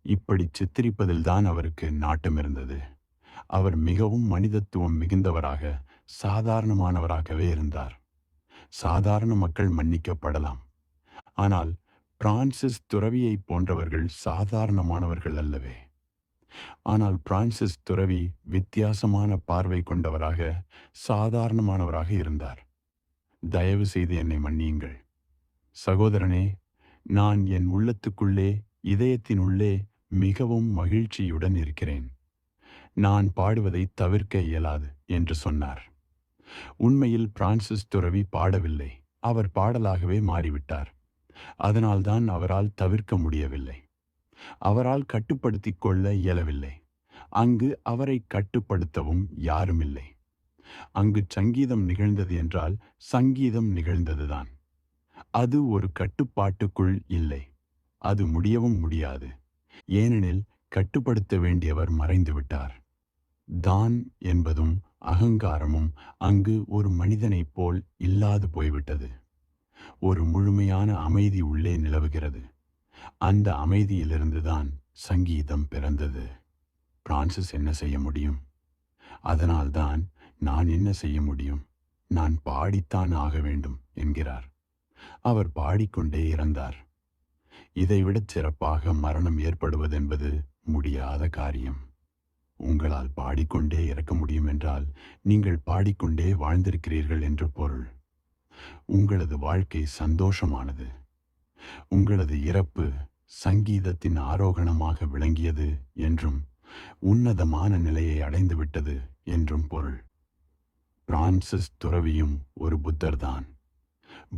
இப்படி சித்தரிப்பதில்தான் அவருக்கு நாட்டம் இருந்தது. அவர் மிகவும் மனிதத்துவம் மிகுந்தவராக, சாதாரணமானவராகவே இருந்தார். சாதாரண மக்கள் மன்னிக்கப்படலாம். ஆனால் பிரான்சிஸ் துறவியை போன்றவர்கள் சாதாரணமானவர்கள் அல்லவே. ஆனால் பிரான்சிஸ் துறவி வித்தியாசமான பார்வை கொண்டவராக, சாதாரணமானவராக இருந்தார். தயவு செய்து என்னை மன்னியுங்கள் சகோதரனே. நான் என் உள்ளத்துக்குள்ளே, இதயத்தினுள்ளே மிகவும் மகிழ்ச்சியுடன் இருக்கிறேன். நான் பாடுவதை தவிர்க்க இயலாது என்று சொன்னார். உண்மையில் பிரான்சிஸ் துறவி பாடவில்லை, அவர் பாடலாகவே மாறிவிட்டார். அதனால்தான் அவரால் தவிர்க்க முடியவில்லை. அவரால் கட்டுப்படுத்திக் கொள்ள இயலவில்லை. அங்கு அவரை கட்டுப்படுத்தவும் யாருமில்லை. அங்கு சங்கீதம் நிகழ்ந்தது என்றால் சங்கீதம் நிகழ்ந்ததுதான். அது ஒரு கட்டுப்பாட்டுக்குள் இல்லை. அது முடியவும் முடியாது. ஏனெனில் கட்டுப்படுத்த வேண்டியவர் மறைந்துவிட்டார். தான் என்பதும் அகங்காரமும் அங்கு ஒரு மனிதனைப் போல் இல்லாது போய்விட்டது. ஒரு முழுமையான அமைதி உள்ளே நிலவுகிறது. அந்த அமைதியிலிருந்துதான் சங்கீதம் பிறந்தது. பிரான்சிஸ் என்ன செய்ய முடியும்? அதனால்தான் நான் என்ன செய்ய முடியும், நான் பாடித்தான் ஆக வேண்டும் என்கிறார். அவர் பாடிக்கொண்டே இறந்தார். இதைவிடச் சிறப்பாக மரணம் ஏற்படுவதென்பது முடியாத காரியம். உங்களால் பாடிக்கொண்டே இறக்க முடியும் என்றால் நீங்கள் பாடிக்கொண்டே வாழ்ந்திருக்கிறீர்கள் என்று பொருள். உங்களது வாழ்க்கை சந்தோஷமானது. உங்களது இறப்பு சங்கீதத்தின் ஆரோகணமாக விளங்கியது என்றும் உன்னதமான நிலையை அடைந்துவிட்டது என்றும் பொருள். பிரான்சிஸ் துறவியும் ஒரு புத்தர்தான்.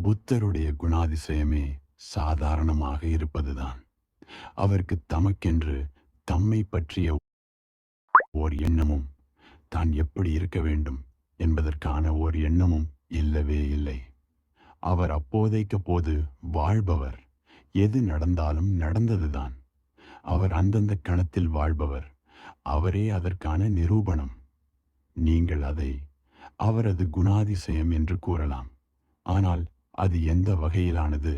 புத்தருடைய குணாதிசயமே சாதாரணமாக இருப்பதுதான். அவருக்கு தமக்கென்று தம்மை பற்றிய ஓர் எண்ணமும் தான் எப்படி இருக்க வேண்டும் என்பதற்கான ஓர் எண்ணமும் இல்லவே இல்லை. அவர் அப்போதைக்கப்போது வாழ்பவர். எது நடந்தாலும் நடந்ததுதான். அவர் அந்தந்த கணத்தில் வாழ்பவர். அவரே அதற்கான நிரூபணம். நீங்கள் அதை அவரது குணாதிசயம் என்று கூறலாம். ஆனால் அது எந்த வகையிலானது?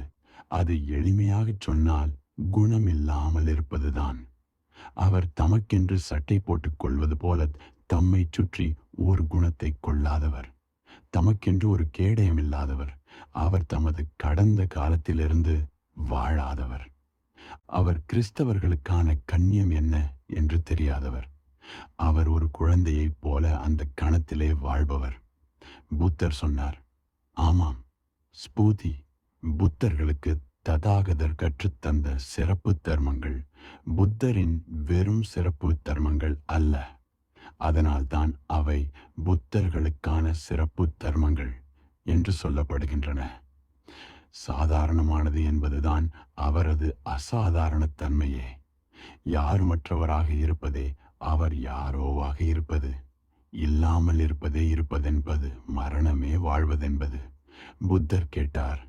அது எளிமையாகச் சொன்னால் குணமில்லாமல் இருப்பதுதான். அவர் தமக்கென்று சட்டை போட்டுக் கொள்வது போல தம்மை சுற்றி ஒரு குணத்தை கொள்ளாதவர். தமக்கென்று ஒரு கேடயமில்லாதவர். அவர் தமது கடந்த காலத்திலிருந்து வாழாதவர். அவர் கிறிஸ்தவர்களுக்கான கண்ணியம் என்ன என்று தெரியாதவர். அவர் ஒரு குழந்தையைப் போல அந்த கணத்திலே வாழ்பவர். புத்தர் சொன்னார், ஆமாம், ஸ்பூதி புத்தர்களுக்கு ததாகதர் கற்றுத்தந்த சிறப்பு தர்மங்கள் புத்தரின் வெறும் சிறப்பு தர்மங்கள் அல்ல. அதனால்தான் அவை புத்தர்களுக்கான சிறப்பு தர்மங்கள் என்று சொல்லப்படுகின்றன. சாதாரணமானது என்பதுதான் அவரது அசாதாரண தன்மையே. யாருமற்றவராக இருப்பதே அவர் யாரோவாக இருப்பது. இல்லாமல் இருப்பதே இருப்பதென்பது, மரணமே வாழ்வதென்பது. புத்தர் கேட்டார்,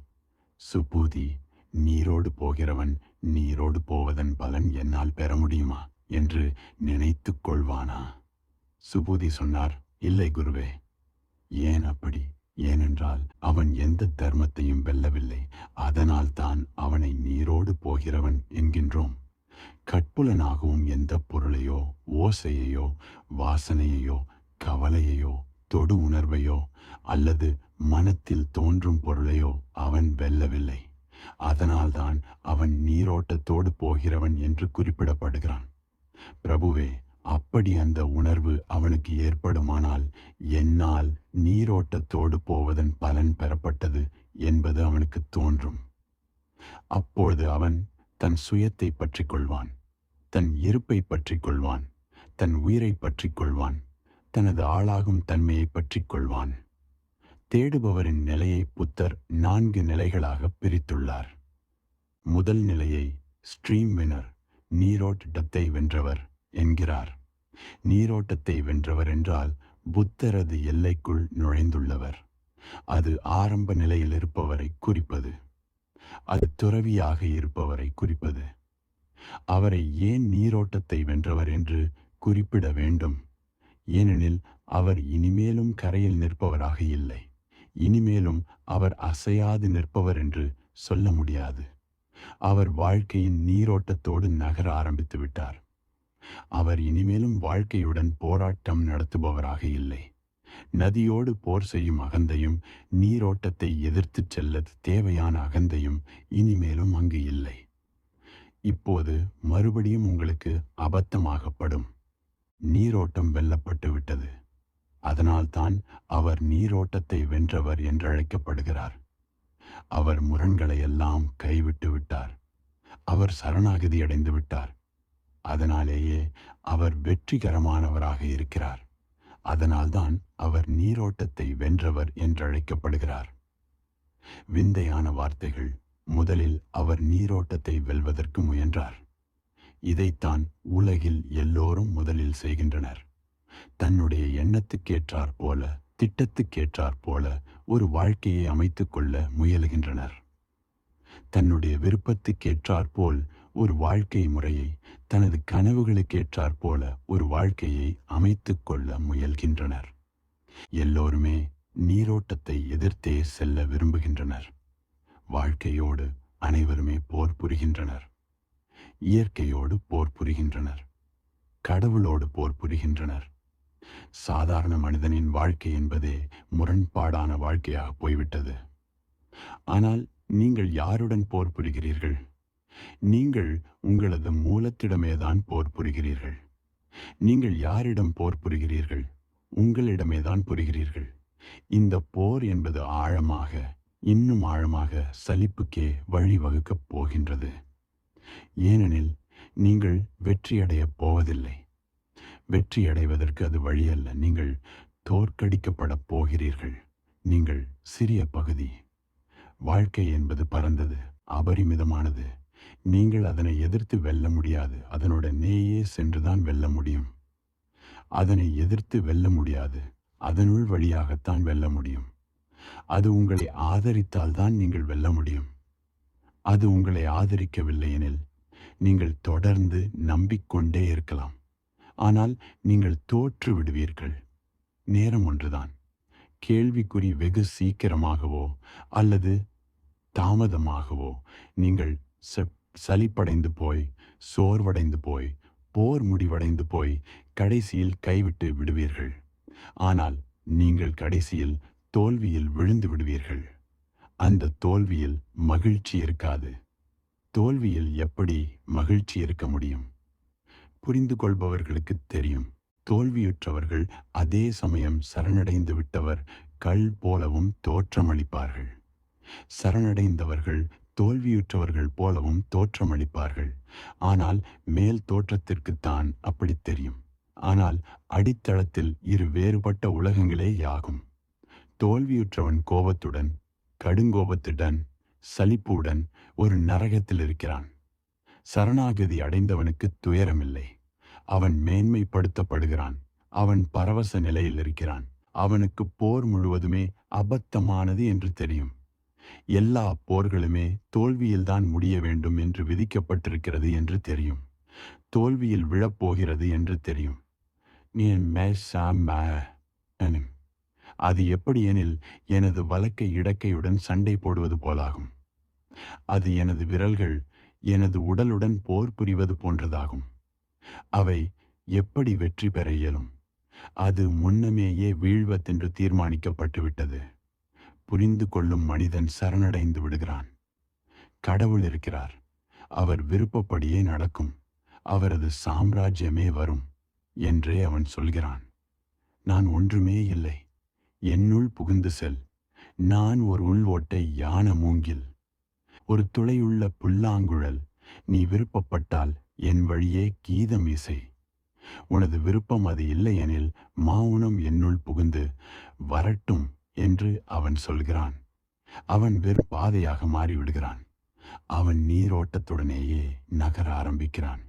சுபூதி, நீரோடு போகிறவன் நீரோடு போவதன் பலன் என்னால் பெற முடியுமா என்று நினைத்து கொள்வானா? சுபூதி சொன்னார், இல்லை குருவே. ஏன் அப்படி? ஏனென்றால் அவன் எந்த தர்மத்தையும் வெல்லவில்லை. அதனால் தான் அவனை நீரோடு போகிறவன் என்கின்றோம். கட்புலனாகவும் எந்த பொருளையோ ஓசையையோ வாசனையையோ கவலையையோ தொடு உணர்வையோ அல்லது மனத்தில் தோன்றும் பொருளையோ அவன் வெல்லவில்லை. அதனால்தான் அவன் நீரோட்டத்தோடு போகிறவன் என்று குறிப்பிடப்படுகிறான். பிரபுவே, அப்படி அந்த உணர்வு அவனுக்கு ஏற்படுமானால் என்னால் நீரோட்டத்தோடு போவதன் பலன் பெறப்பட்டது என்பது அவனுக்கு தோன்றும். அப்பொழுது அவன் தன் சுயத்தை பற்றி கொள்வான், தன் இருப்பை பற்றி கொள்வான், தன் உயிரை பற்றி கொள்வான், தனது ஆளாகும் தன்மையை பற்றி கொள்வான். தேடுபவரின் நிலையை புத்தர் 4 நிலைகளாக பிரித்துள்ளார். முதல் நிலையை ஸ்ட்ரீம் வினர், நீரோட்டத்தை வென்றவர் என்கிறார். நீரோட்டத்தை வென்றவர் என்றால் புத்தரது எல்லைக்குள் நுழைந்துள்ளவர். அது ஆரம்ப நிலையில் இருப்பவரை குறிப்பது. அது துறவியாக இருப்பவரை குறிப்பது. அவரை ஏன் நீரோட்டத்தை வென்றவர் என்று குறிப்பிட வேண்டும்? ஏனெனில் அவர் இனிமேலும் கரையில் நிற்பவராக இல்லை. இனிமேலும் அவர் அசையாது நிற்பவர் என்று சொல்ல முடியாது. அவர் வாழ்க்கையின் நீரோட்டத்தோடு நகர ஆரம்பித்து விட்டார். அவர் இனிமேலும் வாழ்க்கையுடன் போராட்டம் நடத்துபவராக இல்லை. நதியோடு போர் செய்யும் அகந்தையும் நீரோட்டத்தை எதிர்த்துச் செல்ல தேவையான அகந்தையும் இனிமேலும் அங்கு இல்லை. இப்போது மறுபடியும் உங்களுக்கு அபத்தமாகப்படும். நீரோட்டம் வெல்லப்பட்டு விட்டது. அதனால்தான் அவர் நீரோட்டத்தை வென்றவர் என்றழைக்கப்படுகிறார். அவர் முரண்களை எல்லாம் கைவிட்டு விட்டார். அவர் சரணாகதி அடைந்து விட்டார். அதனாலேயே அவர் வெற்றிகரமானவராக இருக்கிறார். அதனால்தான் அவர் நீரோட்டத்தை வென்றவர் என்றழைக்கப்படுகிறார். விந்தையான வார்த்தைகள். முதலில் அவர் நீரோட்டத்தை வெல்வதற்கு முயன்றார். இதைத்தான் உலகில் எல்லோரும் முதலில் செய்கின்றனர். தன்னுடைய எண்ணத்துக்கேற்றாற் போல, திட்டத்துக்கேற்றாற் போல ஒரு வாழ்க்கையை அமைத்துக் கொள்ள முயலுகின்றனர். தன்னுடைய விருப்பத்துக்கேற்றாற்போல் ஒரு வாழ்க்கை முறையை, தனது கனவுகளுக்கேற்றாற்போல ஒரு வாழ்க்கையை அமைத்துக் கொள்ள முயல்கின்றனர். எல்லோருமே நீரோட்டத்தை எதிர்த்தே செல்ல விரும்புகின்றனர். வாழ்க்கையோடு அனைவருமே போர் புரிகின்றனர். இயற்கையோடு போர் புரிகின்றனர். கடவுளோடு போர் புரிகின்றனர். சாதாரண மனிதனின் வாழ்க்கை என்பதே முரண்பாடான வாழ்க்கையாக போய்விட்டது. ஆனால் நீங்கள் யாருடன் போர் புரிகிறீர்கள்? நீங்கள் உங்களது மூலத்திடமேதான் போர் புரிகிறீர்கள். நீங்கள் யாரிடம் போர் புரிகிறீர்கள்? உங்களிடமேதான் புரிகிறீர்கள். இந்த போர் என்பது ஆழமாக, இன்னும் ஆழமாக சலிப்புக்கே வழிவகுக்கப் போகின்றது. ஏனெனில் நீங்கள் வெற்றியடையப் போவதில்லை. வெற்றியடைவதற்கு அது வழியல்ல. நீங்கள் தோற்கடிக்கப்படப் போகிறீர்கள். நீங்கள் சிறிய பகுதி. வாழ்க்கை என்பது பரந்தது, அபரிமிதமானது. நீங்கள் அதனை எதிர்த்து வெல்ல முடியாது. அதனுடனேயே சென்றுதான் வெல்ல முடியும். அதனை எதிர்த்து வெல்ல முடியாது. அதனுள் வழியாகத்தான் வெல்ல முடியும். அது உங்களை ஆதரித்தால்தான் நீங்கள் வெல்ல முடியும். அது உங்களை ஆதரிக்கவில்லை எனில் நீங்கள் தொடர்ந்து நம்பிக்கொண்டே இருக்கலாம். ஆனால் நீங்கள் தோற்று விடுவீர்கள். நேரம் ஒன்றுதான். கேள்விக்குறி வெகு சீக்கிரமாகவோ அல்லது தாமதமாகவோ நீங்கள் சலிப்படைந்து போய், சோர்வடைந்து போய், போர் முடிவடைந்து போய் கடைசியில் கைவிட்டு விடுவீர்கள். ஆனால் நீங்கள் கடைசியில் தோல்வியில் விழுந்து விடுவீர்கள். அந்த தோல்வியில் மகிழ்ச்சி இருக்காது. தோல்வியில் எப்படி மகிழ்ச்சி இருக்க முடியும்? புரிந்து கொள்பவர்களுக்கு தெரியும். தோல்வியுற்றவர்கள் அதே சமயம் சரணடைந்து விட்டவர் கல் போலவும் தோற்றமளிப்பார்கள். சரணடைந்தவர்கள் தோல்வியுற்றவர்கள் போலவும் தோற்றமளிப்பார்கள். ஆனால் மேல் தோற்றத்திற்குத்தான் அப்படி தெரியும். ஆனால் அடித்தளத்தில் இரு வேறுபட்ட உலகங்களே யாகும். தோல்வியுற்றவன் கோபத்துடன், கடுங்கோபத்துடன், சலிப்புடன் ஒரு நரகத்தில் இருக்கிறான். சரணாகதி அடைந்தவனுக்கு துயரமில்லை. அவன் மேன்மைப்படுத்தப்படுகிறான். அவன் பரவச நிலையில் இருக்கிறான். அவனுக்கு போர் முழுவதுமே அபத்தமானது என்று தெரியும். எல்லா போர்களுமே தோல்வியில்தான் முடிய வேண்டும் என்று விதிக்கப்பட்டிருக்கிறது என்று தெரியும். தோல்வியில் விழப்போகிறது என்று தெரியும். அது எப்படி எனில் எனது வலக்கை இடக்கையுடன் சண்டை போடுவது போலாகும். அது எனது விரல்கள் எனது உடலுடன் போர் புரிவது போன்றதாகும். அவை எப்படி வெற்றி பெற இயலும்? அது முன்னமேயே வீழ்வதென்று தீர்மானிக்கப்பட்டுவிட்டது. புரிந்து கொள்ளும் மனிதன் சரணடைந்து விடுகிறான். கடவுள் இருக்கிறார். அவர் விருப்பப்படியே நடக்கும். அவரது சாம்ராஜ்யமே வரும் என்றே அவன் சொல்கிறான். நான் ஒன்றுமே இல்லை. என்னுள் புகுந்து செல். நான் ஒரு உள் ஓட்டை யான மூங்கில், ஒரு துளையுள்ள புல்லாங்குழல். நீ விருப்பப்பட்டால் என் வழியே கீதம் இசை. உனது விருப்பம் அது இல்லையெனில் மௌனம் என்னுள் புகுந்து வரட்டும் என்று அவன் சொல்கிறான். அவன் வெறும் பாதையாக மாறிவிடுகிறான். அவன் நீரோட்டத்துடனேயே நகர ஆரம்பிக்கிறான்.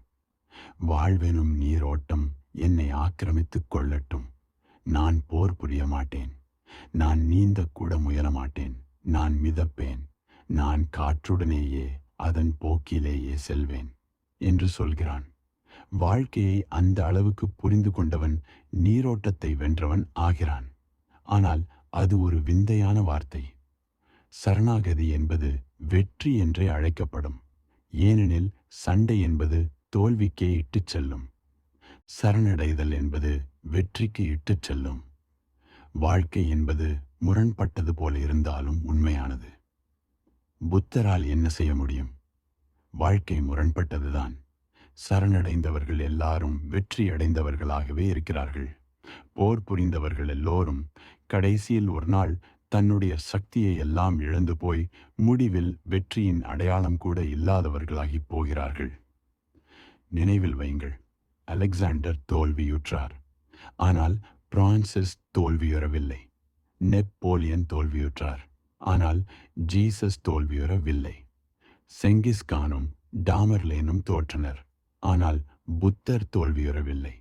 வாழ்வெனும் நீரோட்டம் என்னை ஆக்கிரமித்துக் கொள்ளட்டும். நான் போர் புரிய மாட்டேன். நான் நீந்தக்கூட முயல மாட்டேன். நான் மிதப்பேன். நான் காற்றுடனேயே அதன் போக்கிலேயே செல்வேன் என்று சொல்கிறான். வாழ்க்கையை அந்த அளவுக்கு புரிந்து கொண்டவன் நீரோட்டத்தை வென்றவன் ஆகிறான். ஆனால் அது ஒரு விந்தையான வார்த்தை. சரணாகதி என்பது வெற்றி என்றே அழைக்கப்படும். ஏனெனில் சண்டை என்பது தோல்விக்கே இட்டுச் செல்லும். சரணடைதல் என்பது வெற்றிக்கு இட்டுச் செல்லும். வாழ்க்கை என்பது முரண்பட்டது போல இருந்தாலும் உண்மையானது. புத்தரால் என்ன செய்ய முடியும்? வாழ்க்கை முரண்பட்டதுதான். சரணடைந்தவர்கள் எல்லாரும் வெற்றி அடைந்தவர்களாகவே இருக்கிறார்கள். போர் புரிந்தவர்கள் எல்லோரும் கடைசியில் ஒரு நாள் தன்னுடைய சக்தியை எல்லாம் இழந்து போய் முடிவில் வெற்றியின் அடையாளம் கூட இல்லாதவர்களாகி போகிறார்கள். நினைவில் வையுங்கள், அலெக்சாண்டர் தோல்வியுற்றார். ஆனால் பிரான்சிஸ் தோல்வியுறவில்லை. நெப்போலியன் தோல்வியுற்றார். ஆனால் ஜீசஸ் தோல்வியுறவில்லை. செங்கிஸ்கானும் டாமர்லேனும் தோற்றனர். ஆனால் புத்தர் தோல்வியுறவில்லை.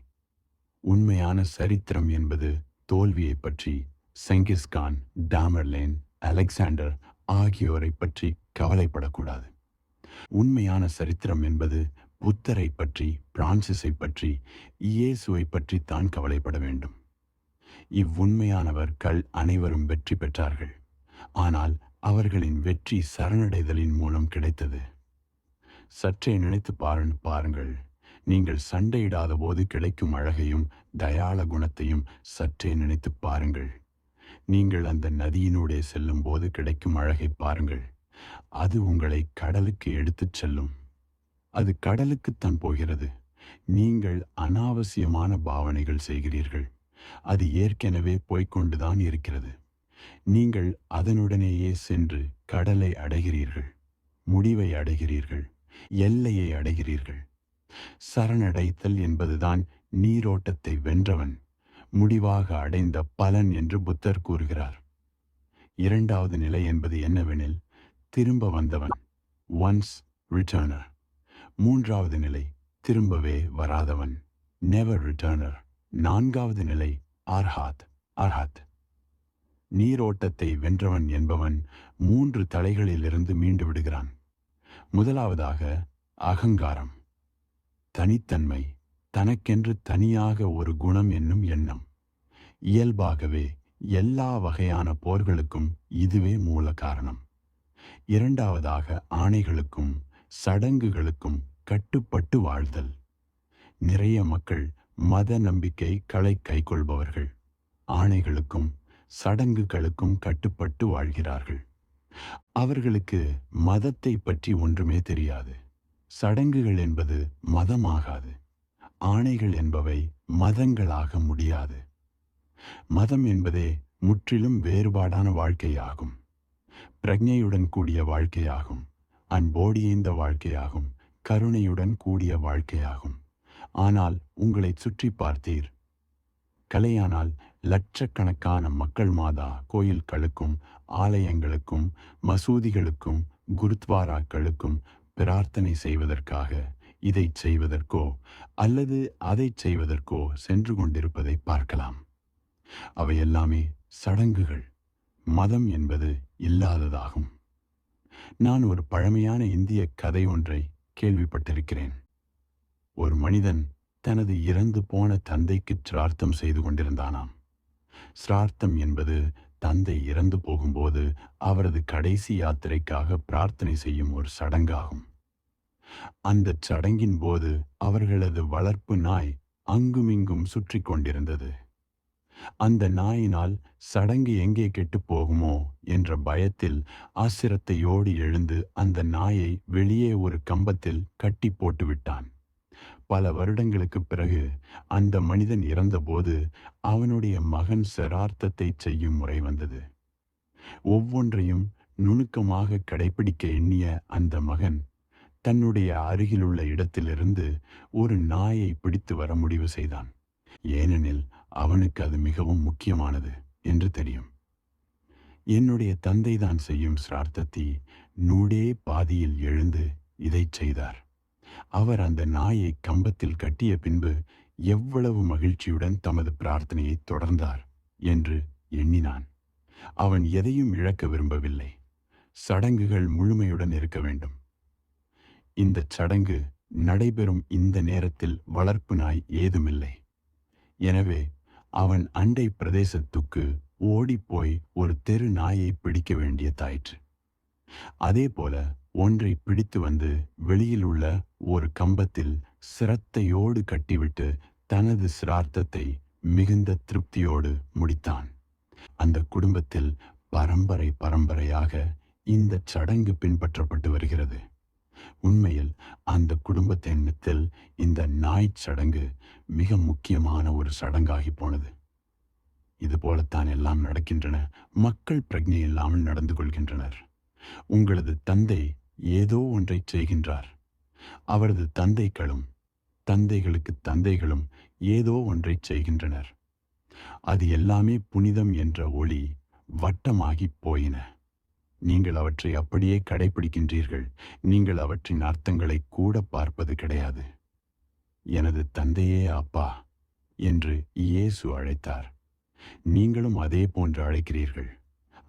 உண்மையான சரித்திரம் என்பது தோல்வியை பற்றி செங்கிஸ்கான், டாமர்லேன், அலெக்சாண்டர் ஆகியோரை பற்றி கவலைப்படக்கூடாது. உண்மையான சரித்திரம் என்பது புத்தரை பற்றி, பிரான்சிஸை பற்றி, இயேசுவை பற்றி தான் கவலைப்பட வேண்டும். இவ்வுண்மையானவர்கள் அனைவரும் வெற்றி பெற்றார்கள். ஆனால் அவர்களின் வெற்றி சரணடைதலின் மூலம் கிடைத்தது. சற்றே நினைத்து பாருங்கள். நீங்கள் சண்டையிடாத போது கிடைக்கும் அழகையும் தயாள குணத்தையும் சற்றே நினைத்து பாருங்கள். நீங்கள் அந்த நதியினூடே செல்லும் போது கிடைக்கும் அழகை பாருங்கள். அது உங்களை கடலுக்கு எடுத்துச் செல்லும். அது கடலுக்குத்தான் போகிறது. நீங்கள் அனாவசியமான பாவனைகள் செய்கிறீர்கள். அது ஏற்கனவே போய்கொண்டுதான் இருக்கிறது. நீங்கள் அதனுடனேயே சென்று கடலை அடைகிறீர்கள், முடிவை அடைகிறீர்கள், எல்லையை அடைகிறீர்கள். சரணடைத்தல் என்பதுதான் நீரோட்டத்தை வென்றவன் முடிவாக அடைந்த பலன் என்று புத்தர் கூறுகிறார். இரண்டாவது நிலை என்பது என்னவெனில் திரும்ப வந்தவன், ஒன்ஸ் ரிட்டர்னர். மூன்றாவது நிலை திரும்பவே வராதவன், நெவர் ரிட்டர்னர். நான்காவது நிலை அர்ஹாத். அர்ஹாத் நீரோட்டத்தை வென்றவன் என்பவன் 3 தலைகளிலிருந்து மீண்டு விடுகிறான். முதலாவதாக அகங்காரம், தனித்தன்மை, தனக்கென்று தனியாக ஒரு குணம் என்னும் எண்ணம். இயல்பாகவே எல்லா வகையான போர்களுக்கும் இதுவே மூல காரணம். இரண்டாவதாக ஆணைகளுக்கும் சடங்குகளுக்கும் கட்டுப்பட்டு வாழ்தல். நிறைய மக்கள் மத நம்பிக்கைகளை கைக்கொள்பவர்கள் ஆணைகளுக்கும் சடங்குகளுக்கும் கட்டுப்பட்டு வாழ்கிறார்கள். அவர்களுக்கு மதத்தை பற்றி ஒன்றுமே தெரியாது. சடங்குகள் என்பது மதமாகாது. ஆணைகள் என்பவை மதங்களாக முடியாது. மதம் என்பதே முற்றிலும் வேறுபாடான வாழ்க்கையாகும். பிரக்ஞையுடன் கூடிய வாழ்க்கையாகும். அன்போடியைந்த வாழ்க்கையாகும். கருணையுடன் கூடிய வாழ்க்கையாகும். ஆனால் உங்களை சுற்றி பார்த்தீர். கலையானால் லட்சக்கணக்கான மக்கள் மாதா கோயில்களுக்கும் ஆலயங்களுக்கும் மசூதிகளுக்கும் குருத்வாராக்களுக்கும் பிரார்த்தனை செய்வதற்காக இதை செய்வதற்கோ அல்லது அதை செய்வதற்கோ சென்று கொண்டிருப்பதை பார்க்கலாம். அவையெல்லாமே சடங்குகள். மதம் என்பது இல்லாததாகும். நான் ஒரு பழமையான இந்திய கதை ஒன்றை கேள்விப்பட்டிருக்கிறேன். ஒரு மனிதன் தனது இறந்து போன தந்தைக்கு சிரார்த்தம் செய்து கொண்டிருந்தானாம். சிரார்த்தம் என்பது தந்தை இறந்து போகும்போது அவரது கடைசி யாத்திரைக்காக பிரார்த்தனை செய்யும் ஒரு சடங்காகும். அந்த சடங்கின் போது அவர்களது வளர்ப்பு நாய் அங்குமிங்கும் சுற்றி கொண்டிருந்தது. அந்த நாயினால் சடங்கு எங்கே கெட்டு போகுமோ என்ற பயத்தில் ஆசிரத்தையோடு எழுந்து அந்த நாயை வெளியே ஒரு கம்பத்தில் கட்டி போட்டு விட்டான். பல வருடங்களுக்கு பிறகு அந்த மனிதன் இறந்தபோது அவனுடைய மகன் சிரார்த்தத்தை செய்யும் முறை வந்தது. ஒவ்வொன்றையும் நுணுக்கமாக கடைபிடிக்க எண்ணிய அந்த மகன் தன்னுடைய அருகிலுள்ள இடத்திலிருந்து ஒரு நாயை பிடித்து வர முடிவு செய்தான். ஏனெனில் அவனுக்கு அது மிகவும் முக்கியமானது என்று தெரியும். என்னுடைய தந்தைதான் செய்யும் சிரார்த்தத்தை நூடே பாதியில் எழுந்து இதை செய்தார். அவர் அந்த நாயை கம்பத்தில் கட்டிய பின்பு எவ்வளவு மகிழ்ச்சியுடன் தமது பிரார்த்தனையை தொடர்ந்தார் என்று எண்ணினான். அவன் எதையும் இழக்க விரும்பவில்லை. சடங்குகள் முழுமையுடன் இருக்க வேண்டும். இந்த சடங்கு நடைபெறும் இந்த நேரத்தில் வளர்ப்பு நாய் ஏதுமில்லை. எனவே அவன் அண்டை பிரதேசத்துக்கு ஓடிப்போய் ஒரு தெரு நாயை பிடிக்க வேண்டியதாயிற்று. அதே போல ஒன்றை பிடித்து வந்து வெளியில் உள்ள ஒரு கம்பத்தில் சிரத்தையோடு கட்டிவிட்டு தனது சிரார்த்தத்தை மிகுந்த திருப்தியோடு முடித்தான். அந்த குடும்பத்தில் பரம்பரை பரம்பரையாக இந்த சடங்கு பின்பற்றப்பட்டு வருகிறது. உண்மையில் அந்த குடும்பத்தினத்தில் இந்த நாய் சடங்கு மிக முக்கியமான ஒரு சடங்காகி போனது. இதுபோலத்தான் எல்லாம் நடக்கின்றன. மக்கள் பிரக்ஞை இல்லாமல் நடந்து கொள்கின்றனர். உங்களது தந்தை ஏதோ ஒன்றை செய்கின்றார். அவரது தந்தைகளுக்கு தந்தைகளும் ஏதோ ஒன்றை செய்கின்றனர். அது எல்லாமே புனிதம் என்ற ஒளி வட்டமாகி போயின. நீங்கள் அவற்றை அப்படியே கடைபிடிக்கின்றீர்கள். நீங்கள் அவற்றின் அர்த்தங்களை கூட பார்ப்பது கிடையாது. எனது தந்தையே அப்பா என்று இயேசு அழைத்தார். நீங்களும் அதே போன்று அழைக்கிறீர்கள்.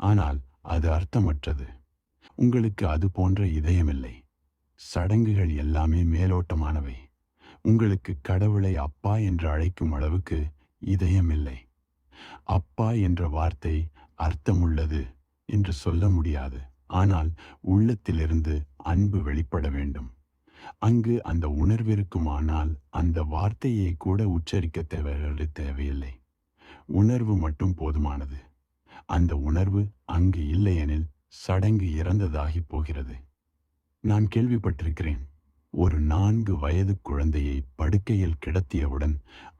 ஆனால் அது அர்த்தமற்றது. உங்களுக்கு அது போன்ற இதயமில்லை. சடங்குகள் எல்லாமே மேலோட்டமானவை. உங்களுக்கு கடவுளை அப்பா என்று அழைக்கும் அளவுக்கு இதயமில்லை. அப்பா என்ற வார்த்தை அர்த்தமுள்ளது என்று சொல்ல முடியாது. ஆனால் உள்ளத்திலிருந்து அன்பு வெளிப்பட வேண்டும். அங்கு அந்த உணர்விருக்குமானால் அந்த வார்த்தையை கூட உச்சரிக்க தேவையில்லை. உணர்வு மட்டும் போதுமானது. அந்த உணர்வு அங்கு இல்லையெனில் சடங்கு இறந்ததாகி போகிறது. நான் கேள்விப்பட்டிருக்கிறேன். ஒரு 4 வயது குழந்தையை படுக்கையில் கிடத்தியவுடன்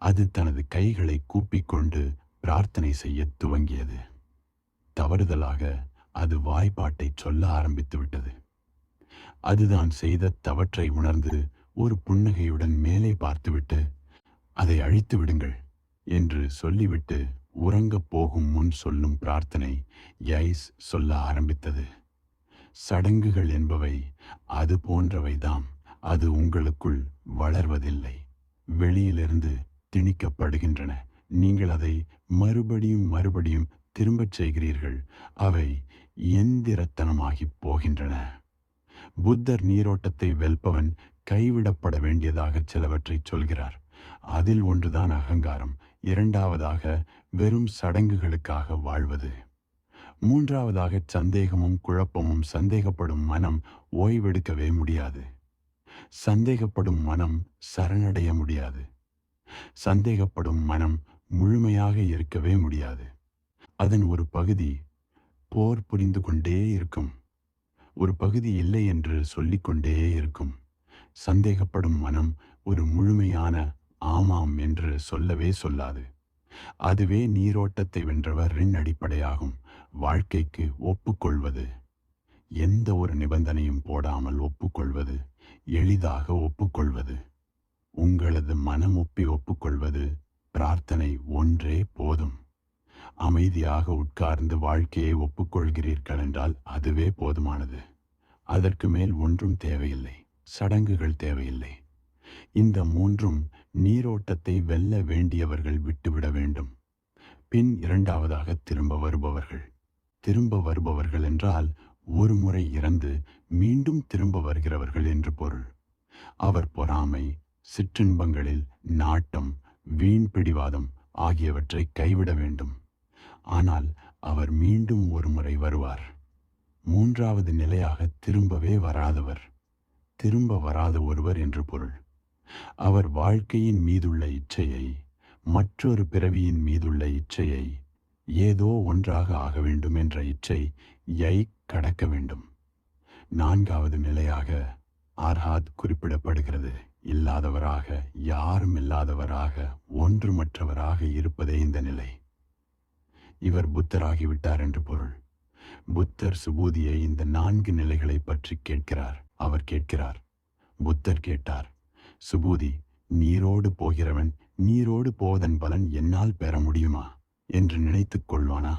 அது தனது கைகளை கூப்பிக்கொண்டு பிரார்த்தனை செய்ய துவங்கியது. தவறுதலாக அது வாய்ப்பாட்டை சொல்ல ஆரம்பித்து விட்டது. அதுதான் செய்த தவற்றை உணர்ந்து ஒரு புன்னகையுடன் மேலே பார்த்துவிட்டு, அதை அழித்து விடுங்கள் என்று சொல்லிவிட்டு உறங்கப் போகும் முன் சொல்லும் பிரார்த்தனை யைஸ் சொல்ல ஆரம்பித்தது. சடங்குகள் என்பவை அது போன்றவைதாம். அது உங்களுக்குள் வளர்வதில்லை, வெளியிலிருந்து திணிக்கப்படுகின்றன. நீங்கள் அதை மறுபடியும் மறுபடியும் திரும்பச் செய்கிறீர்கள். அவை எந்திரத்தனமாகி போகின்றன. புத்தர் நீரோட்டத்தை வெல்பவன் கைவிடப்பட வேண்டியதாக சிலவற்றை சொல்கிறார். அதில் ஒன்றுதான் அகங்காரம். இரண்டாவதாக வெறும் சடங்குகளுக்காக வாழ்வது. மூன்றாவதாக சந்தேகமும் குழப்பமும். சந்தேகப்படும் மனம் ஓய்வெடுக்கவே முடியாது. சந்தேகப்படும் மனம் சரணடைய முடியாது. சந்தேகப்படும் மனம் முழுமையாக இருக்கவே முடியாது. அதன் ஒரு பகுதி போர் புரிந்து கொண்டே இருக்கும். ஒரு பகுதி இல்லை என்று சொல்லிக்கொண்டே இருக்கும். சந்தேகப்படும் மனம் ஒரு முழுமையான ஆமாம் என்று சொல்லவே சொல்லாது. அதுவே நீரோட்டத்தை வென்றவரின் அடிப்படையாகும். வாழ்க்கைக்கு ஒப்புக்கொள்வது, எந்த ஒரு நிபந்தனையும் போடாமல் ஒப்புக்கொள்வது, எளிதாக ஒப்புக்கொள்வது. உங்களது மனம் ஒப்புக்கொள்வது, பிரார்த்தனை ஒன்றே போதும். அமைதியாக உட்கார்ந்து வாழ்க்கையை ஒப்புக்கொள்கிறீர்கள் என்றால் அதுவே போதுமானது. அதற்கு மேல் ஒன்றும் தேவையில்லை. சடங்குகள் தேவையில்லை. இந்த மூன்றும் நீரோட்டத்தை வெல்ல வேண்டியவர்கள் விட்டுவிட வேண்டும். பின் இரண்டாவதாக திரும்ப வருபவர்கள். திரும்ப வருபவர்கள் என்றால் ஒரு முறை இறந்து மீண்டும் திரும்ப வருகிறவர்கள் என்று பொருள். அவர் பொறாமை, சிற்றின்பங்களில் நாட்டம், வீண் பிடிவாதம் ஆகியவற்றை கைவிட வேண்டும். ஆனால் அவர் மீண்டும் ஒரு முறை வருவார். மூன்றாவது நிலையாக திரும்பவே வராதவர். திரும்ப வராத ஒருவர் என்று பொருள். அவர் வாழ்க்கையின் மீதுள்ள இச்சையை, மற்றொரு பிறவியின் மீதுள்ள இச்சையை, ஏதோ ஒன்றாக ஆக வேண்டும் என்ற இச்சையை கடக்க வேண்டும். நான்காவது நிலையாக ஆர்ஹாத் குறிப்பிடப்படுகிறது. இல்லாதவராக, யாரும் இல்லாதவராக, ஒன்றுமற்றவராக இருப்பதே இந்த நிலை. இவர் புத்தராகிவிட்டார் என்று பொருள். புத்தர் சுபூதியை இந்த 4 நிலைகளை பற்றி கேட்கிறார். அவர் கேட்கிறார். புத்தர் கேட்டார், சுபூதி, நீரோடு போகிறவன் நீரோடு போவதன் பலன் என்னால் பெற முடியுமா என்று நினைத்துக் கொள்வானா?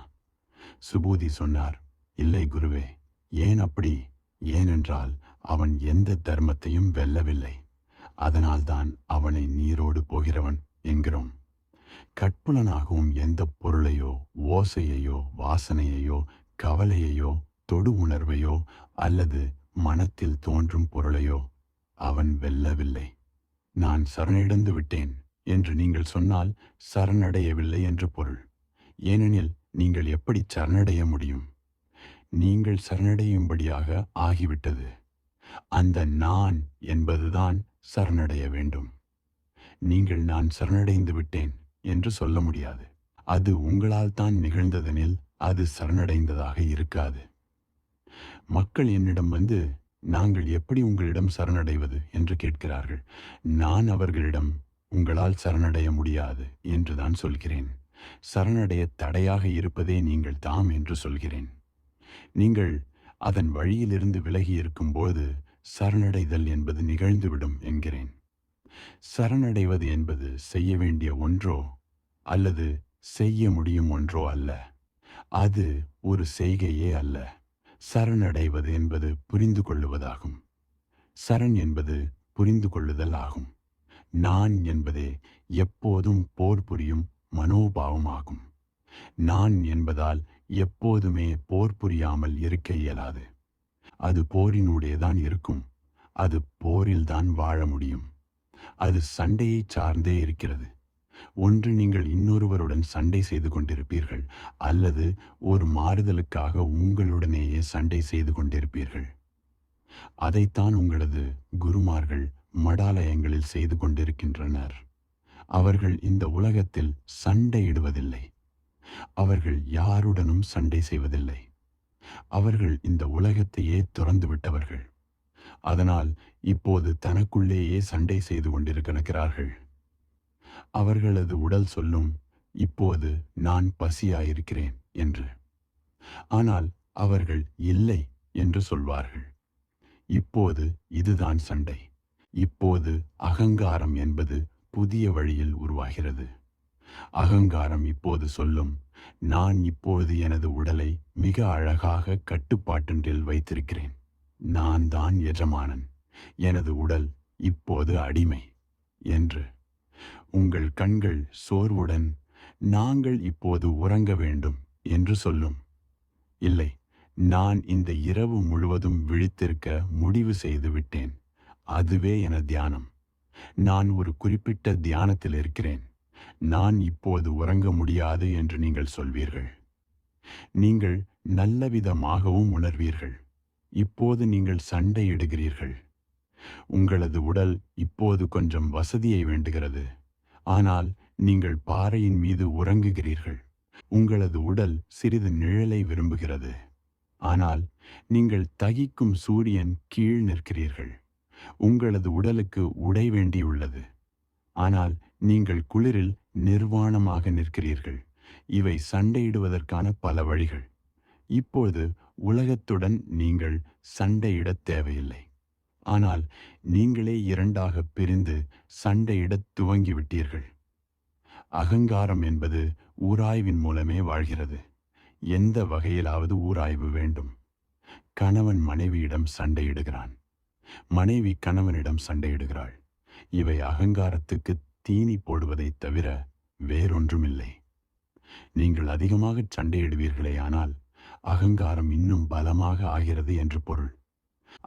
சுபூதி சொன்னார், இல்லை குருவே. ஏன் அப்படி? ஏனென்றால் அவன் எந்த தர்மத்தையும் வெல்லவில்லை. அதனால்தான் அவனை நீரோடு போகிறவன் என்கிறோம். கட்புலனாகவும் எந்த பொருளையோ, ஓசையையோ, வாசனையையோ, கவலையையோ, தொடு உணர்வையோ அல்லது மனத்தில் தோன்றும் பொருளையோ அவன் வெல்லவில்லை. நான் சரணடைந்து விட்டேன் என்று நீங்கள் சொன்னால் சரணடையவில்லை என்று பொருள். ஏனெனில் நீங்கள் எப்படி சரணடைய முடியும்? நீங்கள் சரணடையும்படியாக ஆகிவிட்டது. அந்த நான் என்பதுதான் சரணடைய வேண்டும். நீங்கள் நான் சரணடைந்து விட்டேன் என்று சொல்ல முடியாது. அது உங்களால் தான் நிகழ்ந்ததெனில் அது சரணடைந்ததாக இருக்காது. மக்கள் என்னிடம் வந்து, நாங்கள் எப்படி உங்களிடம் சரணடைவது என்று கேட்கிறார்கள். நான் அவர்களிடம், உங்களால் சரணடைய முடியாது என்றுதான் சொல்கிறேன். சரணடைய தடையாக இருப்பதே நீங்கள் தாம் என்று சொல்கிறேன். நீங்கள் அதன் வழியிலிருந்து விலகி இருக்கும்போது சரணடைதல் என்பது நிகழ்ந்துவிடும் என்கிறேன். சரணடைவது என்பது செய்ய வேண்டிய ஒன்றோ அல்லது செய்ய முடியும் ஒன்றோ அல்ல. அது ஒரு செய்கையே அல்ல. சரணடைவது என்பது புரிந்து கொள்ளுவதாகும். சரண் என்பது புரிந்து கொள்ளுதல் ஆகும். நான் என்பதே எப்போதும் போர் புரியும் மனோபாவமாகும். நான் என்பதால் எப்போதுமே போர் புரியாமல் இருக்க இயலாது. அது போரினூடேதான் இருக்கும். அது போரில்தான் வாழ முடியும். அது சண்டையை சார்ந்தே இருக்கிறது. ஒன்று நீங்கள் இன்னொருவருடன் சண்டை செய்து கொண்டிருப்பீர்கள், அல்லது ஒரு மாறுதலுக்காக உங்களுடனேயே சண்டை செய்து கொண்டிருப்பீர்கள். அதைத்தான் உங்களது குருமார்கள் மடாலயங்களில் செய்து கொண்டிருக்கின்றனர். அவர்கள் இந்த உலகத்தில் சண்டையிடுவதில்லை. அவர்கள் யாருடனும் சண்டை செய்வதில்லை. அவர்கள் இந்த உலகத்தையே துறந்து விட்டவர்கள். அதனால் இப்போது தனக்குள்ளேயே சண்டை செய்து கொண்டிருக்கிறார்கள். அவர்களது உடல் சொல்லும், இப்போது நான் பசியாயிருக்கிறேன் என்று. ஆனால் அவர்கள் இல்லை என்று சொல்வார்கள். இப்போது இதுதான் சண்டை. இப்போது அகங்காரம் என்பது புதிய வழியில் உருவாகிறது. அகங்காரம் இப்போது சொல்லும், நான் இப்போது எனது உடலை மிக அழகாக கட்டுப்பாட்டில் வைத்திருக்கிறேன். நான் தான் எஜமானன், எனது உடல் இப்போது அடிமை என்று. உங்கள் கண்கள் சோர்வுடன், நாங்கள் இப்போது உறங்க வேண்டும் என்று சொல்லும். இல்லை, நான் இந்த இரவு முழுவதும் விழித்திருக்க முடிவு செய்து விட்டேன். அதுவே என தியானம். நான் ஒரு குறிப்பிட்ட தியானத்தில் இருக்கிறேன். நான் இப்போது உறங்க முடியாது என்று நீங்கள் சொல்வீர்கள். நீங்கள் நல்லவிதமாகவும் உணர்வீர்கள். இப்போது நீங்கள் சண்டையிடுகிறீர்கள். உங்களது உடல் இப்போது கொஞ்சம் வசதியை வேண்டுகிறது. ஆனால் நீங்கள் பாறையின் மீது உறங்குகிறீர்கள். உங்களது உடல் சிறிது நிழலை விரும்புகிறது. ஆனால் நீங்கள் தகிக்கும் சூரியன் கீழ் நிற்கிறீர்கள். உங்களது உடலுக்கு உடை வேண்டியுள்ளது. ஆனால் நீங்கள் குளிரில் நிர்வாணமாக நிற்கிறீர்கள். இவை சண்டையிடுவதற்கான பல வழிகள். இப்போது உலகத்துடன் நீங்கள் சண்டையிடத் தேவையில்லை. ஆனால் நீங்களே இரண்டாக பிரிந்து சண்டையிடத் துவங்கிவிட்டீர்கள். அகங்காரம் என்பது ஊராய்வின் மூலமே வாழ்கிறது. எந்த வகையிலாவது ஊராய்வு வேண்டும். கணவன் மனைவியிடம் சண்டையிடுகிறான். மனைவி கணவனிடம் சண்டையிடுகிறாள். இவை அகங்காரத்துக்கு தீனி போடுவதைத் தவிர வேறொன்றுமில்லை. நீங்கள் அதிகமாக சண்டையிடுவீர்களே, ஆனால் அகங்காரம் இன்னும் பலமாக ஆகிறது என்று பொருள்.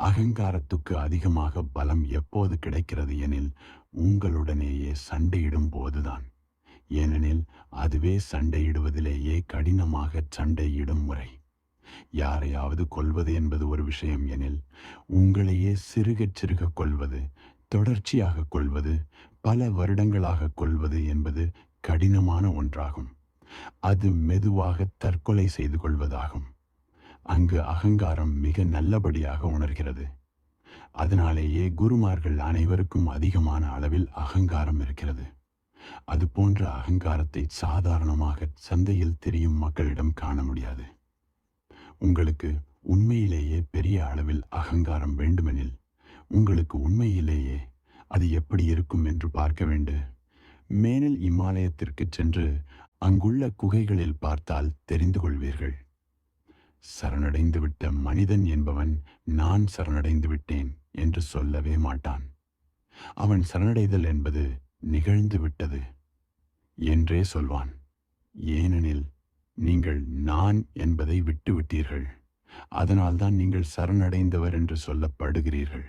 அகங்காரத்துக்கு அதிகமாக பலம் எப்போது கிடைக்கிறது எனில் உங்களுடனேயே சண்டையிடும் போதுதான். ஏனெனில் அதுவே சண்டையிடுவதிலேயே கடினமாக சண்டையிடும் முறை. யாரையாவது கொல்வது என்பது ஒரு விஷயம் எனில், உங்களையே சிறுகச் சிறுக கொல்வது, தொடர்ச்சியாக கொல்வது, பல வருடங்களாக கொல்வது என்பது கடினமான ஒன்றாகும். அது மெதுவாக தற்கொலை செய்து கொள்வதாகும். அங்கு அகங்காரம் மிக நல்லபடியாக உணர்கிறது. அதனாலேயே குருமார்கள் அனைவருக்கும் அதிகமான அளவில் அகங்காரம் இருக்கிறது. அது போன்ற அகங்காரத்தை சாதாரணமாக சந்தையில் தெரியும் மக்களிடம் காண முடியாது. உங்களுக்கு உண்மையிலேயே பெரிய அளவில் அகங்காரம் வேண்டுமெனில், உங்களுக்கு உண்மையிலேயே அது எப்படி இருக்கும் என்று பார்க்க வேண்டும். மேனில் இமாலயத்திற்கு சென்று அங்குள்ள குகைகளில் பார்த்தால் தெரிந்து கொள்வீர்கள். சரணடைந்து விட்ட மனிதன் என்பவன் நான் சரணடைந்து விட்டேன் என்று சொல்லவே மாட்டான். அவன் சரணடைதல் என்பது நிகழ்ந்து விட்டது என்றே சொல்வான். ஏனெனில் நீங்கள் நான் என்பதை விட்டுவிட்டீர்கள். அதனால்தான் நீங்கள் சரணடைந்தவர் என்று சொல்லப்படுகிறீர்கள்.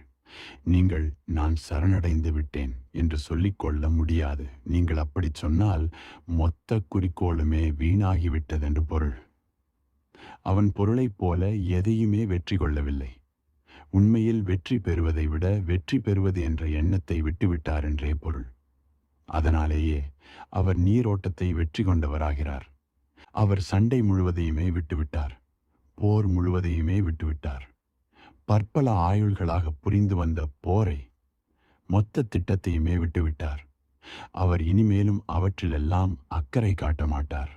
நீங்கள் நான் சரணடைந்து விட்டேன் என்று சொல்லிக்கொள்ள முடியாது. நீங்கள் அப்படி சொன்னால் மொத்த குறிக்கோளுமே வீணாகிவிட்டதென்று பொருள். அவன் பொருளைப் போல எதையுமே வெற்றி கொள்ளவில்லை. உண்மையில் வெற்றி பெறுவதை விட வெற்றி பெறுவது என்ற எண்ணத்தை விட்டுவிட்டார் என்றே பொருள். அதனாலேயே அவர் நீரோட்டத்தை வெற்றி கொண்டவராகிறார். அவர் சண்டை முழுவதையுமே விட்டுவிட்டார். போர் முழுவதையுமே விட்டுவிட்டார். பற்பல ஆயுள்களாக புரிந்து வந்த போரை, மொத்த திட்டத்தையுமே விட்டுவிட்டார். அவர் இனிமேலும் அவற்றிலெல்லாம் அக்கறை காட்ட மாட்டார்.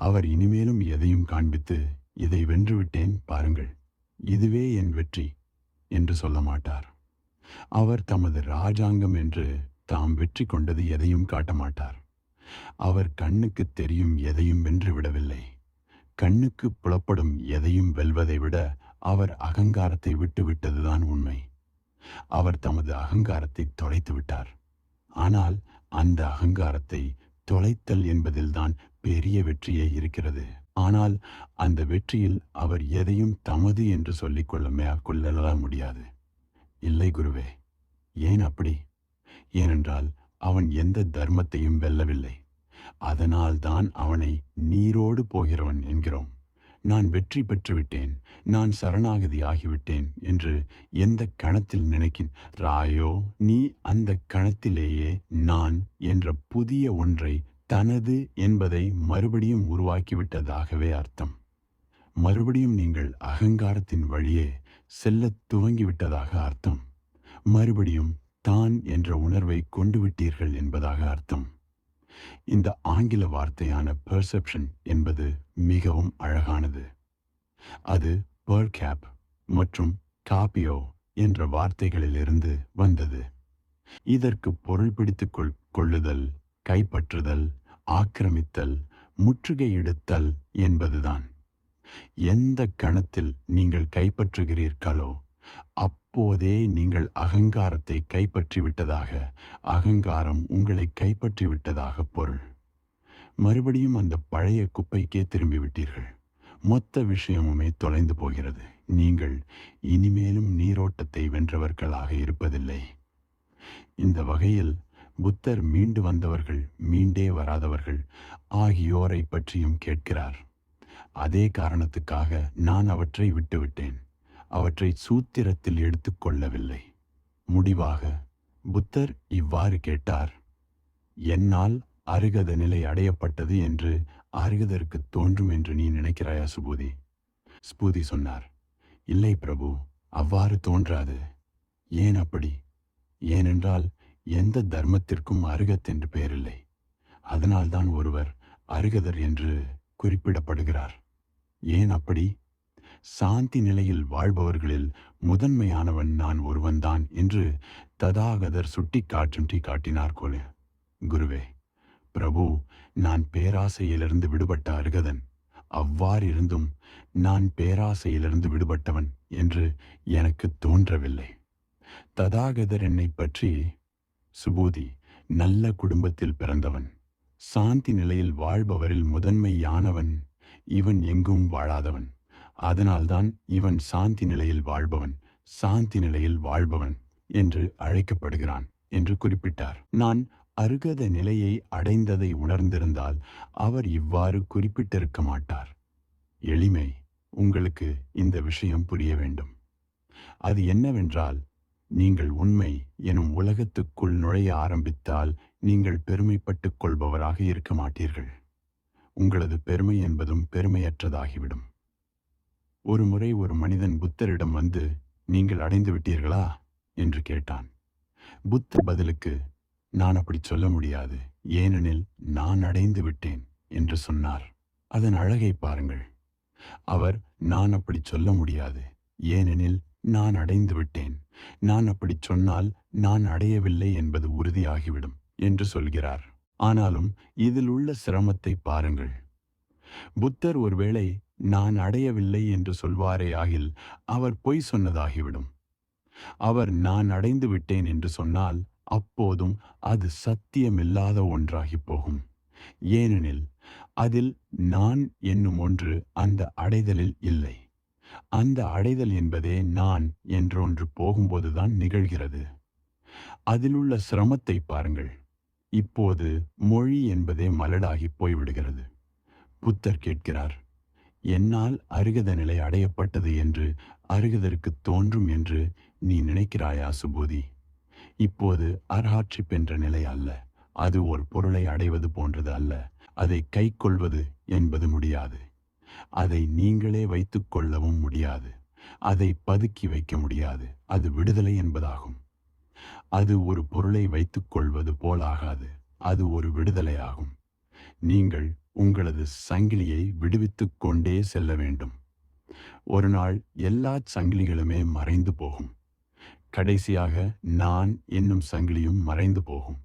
அவர் இனிமேலும் எதையும் காண்பித்து, இதை வென்றுவிட்டேன் பாருங்கள், இதுவே என் வெற்றி என்று சொல்ல மாட்டார். அவர் தமது ராஜாங்கம் என்று தாம் வெற்றி கொண்டது எதையும் காட்ட மாட்டார். அவர் கண்ணுக்கு தெரியும் எதையும் வென்று விடவில்லை. கண்ணுக்கு புலப்படும் எதையும் வெல்வதை விட அவர் அகங்காரத்தை விட்டுவிட்டதுதான் உண்மை. அவர் தமது அகங்காரத்தை தொலைத்து விட்டார். ஆனால் அந்த அகங்காரத்தை தொலைத்தல் என்பதில்தான் பெரிய வெற்றியே இருக்கிறது. ஆனால் அந்த வெற்றியில் அவர் எதையும் தமது என்று சொல்லிக்கொள்ள முடியாது. இல்லை குருவே, ஏன் அப்படி? ஏனென்றால் அவன் எந்த தர்மத்தையும் வெல்லவில்லை. அதனால்தான் அவனை நீரோடு போகிறவன் என்கிறோம். நான் வெற்றி பெற்றுவிட்டேன், நான் சரணாகதி ஆகிவிட்டேன் என்று எந்த கணத்தில் நினைக்கிறாயோ, நீ அந்த கணத்திலேயே நான் என்ற புதிய ஒன்றை தனது என்பதை மறுபடியும் உருவாக்கிவிட்டதாகவே அர்த்தம். மறுபடியும் நீங்கள் அகங்காரத்தின் வழியே செல்லத் துவங்கிவிட்டதாக அர்த்தம். மறுபடியும் தான் என்ற உணர்வை கொண்டு விட்டீர்கள் என்பதாக அர்த்தம். இந்த ஆங்கில வார்த்தையான பெர்செப்ஷன் என்பது மிகவும் அழகானது. அது பெர்கேப் மற்றும் காபியோ என்ற வார்த்தைகளிலிருந்து வந்தது. இதற்கு பொருள் பிடித்துக் கொள்ளுதல், கைப்பற்றுதல், ஆக்கிரமித்தல், முற்றுகையிடுத்தல் என்பதுதான். எந்த கணத்தில் நீங்கள் கைப்பற்றுகிறீர்களோ அப்போதே நீங்கள் அகங்காரத்தை கைப்பற்றிவிட்டதாக, அகங்காரம் உங்களை கைப்பற்றிவிட்டதாக பொருள். மறுபடியும் அந்த பழைய குப்பைக்கே திரும்பிவிட்டீர்கள். மொத்த விஷயமுமே தொலைந்து போகிறது. நீங்கள் இனிமேலும் நீரோட்டத்தை வென்றவர்களாக இருப்பதில்லை. இந்த வகையில் புத்தர் மீண்டு வந்தவர்கள், மீண்டே வராதவர்கள் ஆகியோரை பற்றியும் கேட்கிறார். அதே காரணத்துக்காக நான் அவற்றை விட்டுவிட்டேன். அவற்றை சூத்திரத்தில் எடுத்துக்கொள்ளவில்லை. முடிவாக புத்தர் இவ்வாறு கேட்டார்: என்னால் அருகத நிலை அடையப்பட்டது என்று அருகதற்கு தோன்றும் என்று நீ நினைக்கிறாயா சுபூதி? ஸ்பூதி சொன்னார்: இல்லை பிரபு, அவ்வாறு தோன்றாது. ஏன் அப்படி? ஏனென்றால் எந்த தர்மத்திற்கும் அருகத் என்று பெயரில்லை. அதனால்தான் ஒருவர் அருகதர் என்று குறிப்பிடப்படுகிறார். ஏன் அப்படி? சாந்தி நிலையில் வாழ்பவர்களில் முதன்மையானவன் நான் ஒருவன்தான் என்று ததாகதர் சுட்டி காட்டினார் போல. குருவே, பிரபு, நான் பேராசையிலிருந்து விடுபட்ட அருகதன். அவ்வாறிருந்தும் நான் பேராசையிலிருந்து விடுபட்டவன் என்று எனக்கு தோன்றவில்லை. ததாகதர் என்னை பற்றி, சுபூதி, நல்ல குடும்பத்தில் பிறந்தவன், சாந்தி நிலையில் வாழ்பவரில் முதன்மையானவன், இவன் எங்கும் வாழாதவன், அதனால்தான் இவன் சாந்தி நிலையில் வாழ்பவன் என்று அழைக்கப்படுகிறான் என்று குறிப்பிட்டார். நான் அருகத நிலையை அடைந்ததை உணர்ந்திருந்தால் அவர் இவ்வாறு குறிப்பிட்டிருக்க மாட்டார். எளிமை, உங்களுக்கு இந்த விஷயம் புரிய வேண்டும். அது என்னவென்றால், நீங்கள் உண்மை எனும் உலகத்துக்குள் நுழைய ஆரம்பித்தால் நீங்கள் பெருமைப்பட்டுக் கொள்பவராக இருக்க மாட்டீர்கள். உங்களது பெருமை என்பதும் பெருமையற்றதாகிவிடும். ஒரு முறை ஒரு மனிதன் புத்தரிடம் வந்து, நீங்கள் அடைந்து விட்டீர்களா என்று கேட்டான். புத்தர் பதிலுக்கு, நான் அப்படி சொல்ல முடியாது, ஏனெனில் நான் அடைந்து விட்டேன் என்று சொன்னார். அதன் அழகை பாருங்கள். அவர் நான் அப்படி சொல்ல முடியாது, ஏனெனில் நான் அடைந்து விட்டேன், நான் அப்படி சொன்னால் நான் அடையவில்லை என்பது உறுதியாகிவிடும் என்று சொல்கிறார். ஆனாலும் இதில் உள்ள சிரமத்தை பாருங்கள். புத்தர் ஒருவேளை நான் அடையவில்லை என்று சொல்வாரே ஆகில் அவர் பொய் சொன்னதாகிவிடும். அவர் நான் அடைந்து விட்டேன் என்று சொன்னால் அப்போதும் அது சத்தியமில்லாத ஒன்றாகி போகும். ஏனெனில் அதில் நான் என்னும் ஒன்று அந்த அடைதலில் இல்லை. அந்த அடைதல் என்பதே நான் என்றொன்று போகும்போதுதான் நிகழ்கிறது. அதிலுள்ள சிரமத்தை பாருங்கள். இப்போது மொழி என்பதே மலடாகி போய்விடுகிறது. புத்தர் கேட்கிறார், என்னால் அருகத நிலை அடையப்பட்டது என்று அருகதற்கு தோன்றும் என்று நீ நினைக்கிறாயா சுபூதி? இப்போது அர்ஹாட்சிப் என்ற நிலை அல்ல. அது ஒரு பொருளை அடைவது போன்றது அல்ல. அதை கை கொள்வது என்பது முடியாது. அதை நீங்களே வைத்துக் கொள்ளவும் முடியாது. அதை பதுக்கி வைக்க முடியாது. அது விடுதலை என்பதாகும். அது ஒரு பொருளை வைத்துக் கொள்வது போலாகாது. அது ஒரு விடுதலை ஆகும். நீங்கள் உங்களது சங்கிலியை விடுவித்துக் கொண்டே செல்ல வேண்டும். ஒரு நாள் எல்லா சங்கிலிகளுமே மறைந்து போகும். கடைசியாக நான் என்னும் சங்கிலியும் மறைந்து போகும்.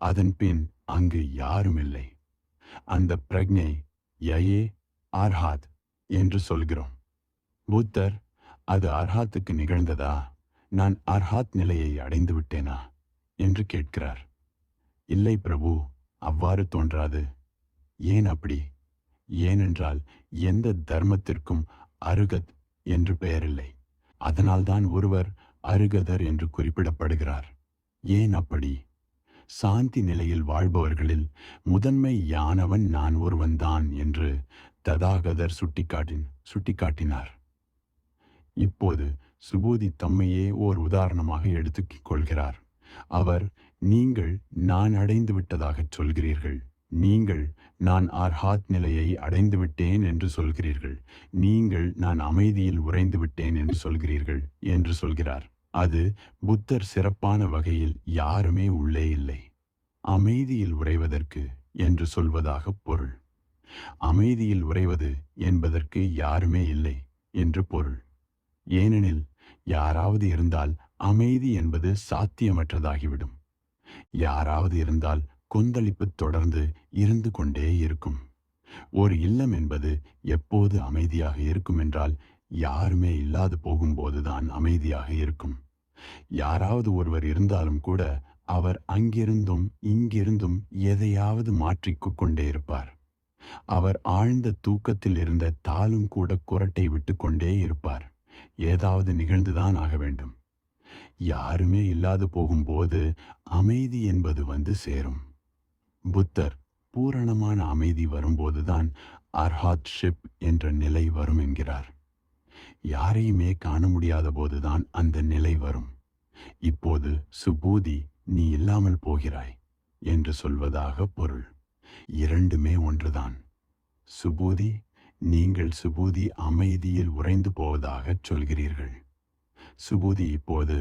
அதன் பின் அங்கு யாரும் இல்லை. அந்த பிரக்ஞை யயே அர்ஹாத் என்று சொல்கிறோம். புத்தர், அது அர்ஹாத்துக்கு நிகழ்ந்ததா? நான் அர்ஹாத் நிலையை அடைந்து விட்டேனா என்று கேட்கிறார். இல்லை பிரபு, அவ்வாறு தோன்றாது. ஏன் அப்படி? ஏனென்றால் எந்த தர்மத்திற்கும் அருகத் என்று பெயரில்லை. அதனால்தான் ஒருவர் அருகதர் என்று குறிப்பிடப்படுகிறார். ஏன் அப்படி? சாந்தி நிலையில் வாழ்பவர்களில் முதன்மை யானவன் நான் ஒருவன்தான் என்று ததாகதர் சுட்டிக்காட்டினார். இப்போது சுபூதி தம்மையே ஓர் உதாரணமாக எடுத்துக் கொள்கிறார். அவர், நீங்கள் நான் அடைந்து விட்டதாகச் சொல்கிறீர்கள், நீங்கள் நான் அர்ஹாத் நிலையை அடைந்து விட்டேன் என்று சொல்கிறீர்கள், நீங்கள் நான் அமைதியில் உறைந்து விட்டேன் என்று சொல்கிறீர்கள் என்று சொல்கிறார். அது புத்தர் சிறப்பான வகையில் யாருமே உள்ளே இல்லை, அமைதியில் உறைவதற்கு என்று சொல்வதாக பொருள். அமைதியில் உறைவது என்பதற்கு யாருமே இல்லை என்று பொருள். ஏனெனில் யாராவது இருந்தால் அமைதி என்பது சாத்தியமற்றதாகிவிடும். யாராவது இருந்தால் கொந்தளிப்பு தொடர்ந்து இருந்து கொண்டே இருக்கும். ஒரு இல்லம் என்பது எப்போது அமைதியாக இருக்கும் என்றால் யாருமே இல்லாது போகும்போதுதான் அமைதியாக இருக்கும். யாராவது ஒருவர் இருந்தாலும் கூட அவர் அங்கிருந்தும் இங்கிருந்தும் எதையாவது மாற்றிக் கொண்டே இருப்பார். அவர் ஆழ்ந்த தூக்கத்தில் இருந்த தாளும் கூட குரட்டை விட்டு கொண்டே இருப்பார். ஏதாவது நிகழ்ந்துதான் ஆக வேண்டும். யாருமே இல்லாது போகும்போது அமைதி என்பது வந்து சேரும். புத்தர் பூரணமான அமைதி வரும்போதுதான் அர்ஹாத் ஷிப் என்ற நிலை வரும் என்கிறார். யாரையுமே காண முடியாத போதுதான் அந்த நிலை வரும். இப்போது சுபூதி நீ இல்லாமல் போகிறாய் என்று சொல்வதாக பொருள். இரண்டுமே ஒன்றுதான். சுபூதி, நீங்கள் சுபூதி அமைதியில் உறைந்து போவதாகச் சொல்கிறீர்கள். சுபூதி இப்போது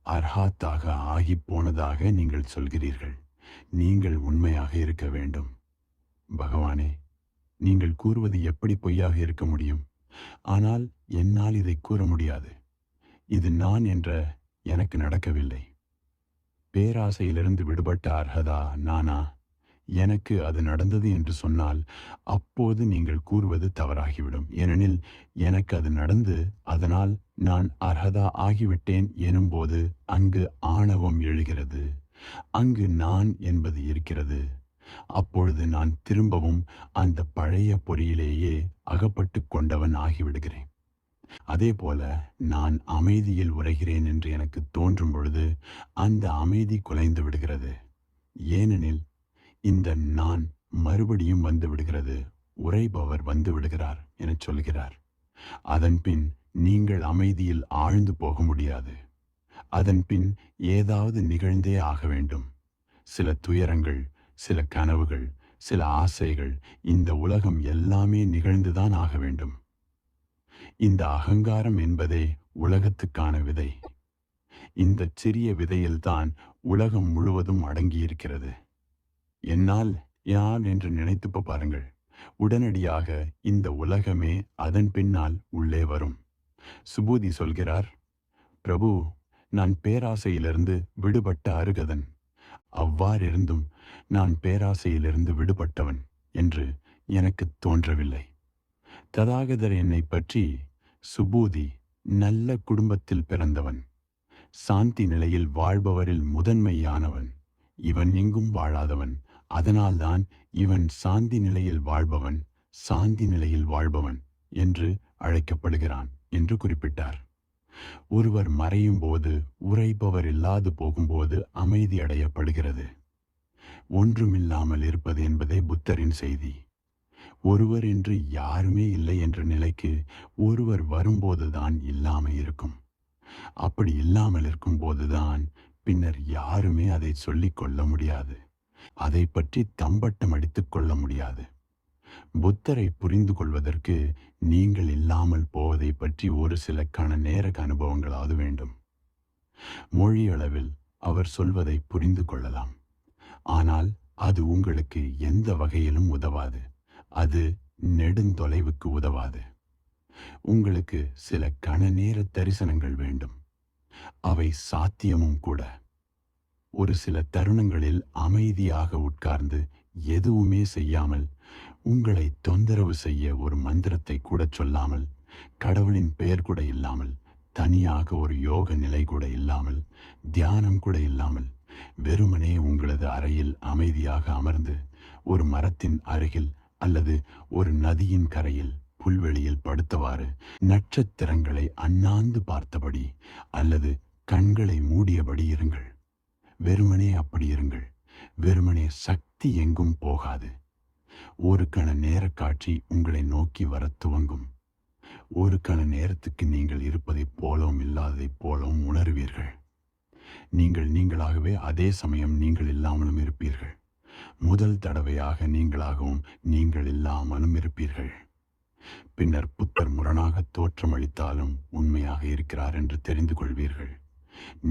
அர்ஹாத்தாக ஆகி போனதாக நீங்கள் சொல்கிறீர்கள். நீங்கள் உண்மையாக இருக்க வேண்டும். பகவானே, நீங்கள் கூறுவது எப்படி பொய்யாக இருக்க முடியும்? ஆனால் என்னால் இதை கூற முடியாது. இது நான் என்ற எனக்கு நடக்கவில்லை. பேராசையிலிருந்து விடுபட்ட அர்ஹதா நானா? எனக்கு அது நடந்தது என்று சொன்னால் அப்போது நீங்கள் கூறுவது தவறாகிவிடும். ஏனெனில் எனக்கு அது நடந்து அதனால் நான் அர்ஹதா ஆகிவிட்டேன் எனும்போது அங்கு ஆணவம் எழுகிறது, அங்கு நான் என்பது இருக்கிறது. அப்பொழுது நான் திரும்பவும் அந்த பழைய பொறியிலேயே அகப்பட்டு கொண்டவன் ஆகிவிடுகிறேன். அதே போல நான் அமைதியில் உறைகிறேன் என்று எனக்கு தோன்றும் பொழுது அந்த அமைதி குலைந்து விடுகிறது. ஏனெனில் இந்த நான் மறுபடியும் வந்து விடுகிறது, உறைபவர் வந்து விடுகிறார் என சொல்கிறார். அதன்பின் நீங்கள் அமைதியில் ஆழ்ந்து போக முடியாது. அதன்பின் ஏதாவது நிகழ்ந்தே ஆக வேண்டும். சில துயரங்கள், சில கனவுகள், சில ஆசைகள், இந்த உலகம் எல்லாமே நிகழ்ந்துதான் ஆக வேண்டும். இந்த அகங்காரம் என்பதே உலகத்துக்கான விதை. இந்த சிறிய விதையில்தான் உலகம் முழுவதும் அடங்கியிருக்கிறது. என்னால் யார் என்று நினைத்து பாருங்கள். உடனடியாக இந்த உலகமே அதன் பின்னால் உள்ளே வரும். சுபூதி சொல்கிறார், பிரபு, நான் பேராசையிலிருந்து விடுபட்ட அருகதன். அவ்வாறிருந்தும் நான் பேராசையிலிருந்து விடுபட்டவன் என்று எனக்கு தோன்றவில்லை. ததாகதர் என்னை பற்றி, சுபூதி நல்ல குடும்பத்தில் பிறந்தவன், சாந்தி நிலையில் வாழ்பவரில் முதன்மையானவன், இவன் எங்கும் வாழாதவன், அதனால்தான் இவன் சாந்தி நிலையில் வாழ்பவன், சாந்தி நிலையில் வாழ்பவன் என்று அழைக்கப்படுகிறான் என்று குறிப்பிட்டார். ஒருவர் மறையும் போது, உறைபவர் இல்லாது போகும்போது அமைதி அடையப்படுகிறது. ஒன்றுமில்லாமல் இருப்பது என்பதே புத்தரின் செய்தி. ஒருவர் என்று யாருமே இல்லை என்ற நிலைக்கு ஒருவர் வரும்போதுதான் இல்லாமல் இருக்கும். அப்படி இல்லாமல் இருக்கும் போதுதான் பின்னர் யாருமே அதை சொல்லிக் கொள்ள முடியாது. அதை பற்றி தம்பட்டம் அடித்துக் கொள்ள முடியாது. புத்தரை புரிந்து கொள்வதற்கு நீங்கள் இல்லாமல் போவதை பற்றி ஒரு சில நேர அனுபவங்களாவது வேண்டும். மொழியளவில் அவர் சொல்வதை புரிந்து கொள்ளலாம். ஆனால் அது உங்களுக்கு எந்த வகையிலும் உதவாது. அது நெடுந்தொலைவுக்கு உதவாது. உங்களுக்கு சில நேர தரிசனங்கள் வேண்டும். அவை சாத்தியமும் கூட. ஒரு சில தருணங்களில் அமைதியாக உட்கார்ந்து எதுவுமே செய்யாமல், உங்களை தொந்தரவு செய்ய ஒரு மந்திரத்தை கூட சொல்லாமல், கடவுளின் பெயர் கூட இல்லாமல், தனியாக ஒரு யோக நிலை கூட இல்லாமல், தியானம் கூட இல்லாமல், வெறுமனே உங்களது அறையில் அமைதியாக அமர்ந்து ஒரு மரத்தின் அருகில் அல்லது ஒரு நதியின் கரையில் புல்வெளியில் படுத்தவாறு நட்சத்திரங்களை அண்ணாந்து பார்த்தபடி அல்லது கண்களை மூடியபடி இருங்கள். வெறுமனே அப்படி இருங்கள். வெறுமனே சக்தி எங்கும் போகாது. ஒரு கண நேர காட்சி உங்களை நோக்கி வரத் துவங்கும். ஒரு கண நேரத்துக்கு நீங்கள் இருப்பதைப் போலவும் இல்லாததைப் போலவும் உணர்வீர்கள். நீங்கள் நீங்களாகவே அதே சமயம் நீங்கள் இல்லாமலும் இருப்பீர்கள். முதல் தடவையாக நீங்களாகவும் நீங்கள் இல்லாமலும் இருப்பீர்கள். பின்னர் புத்தர் முரணாக தோற்றமளித்தாலும் உண்மையாக இருக்கிறார் என்று தெரிந்து கொள்வீர்கள்.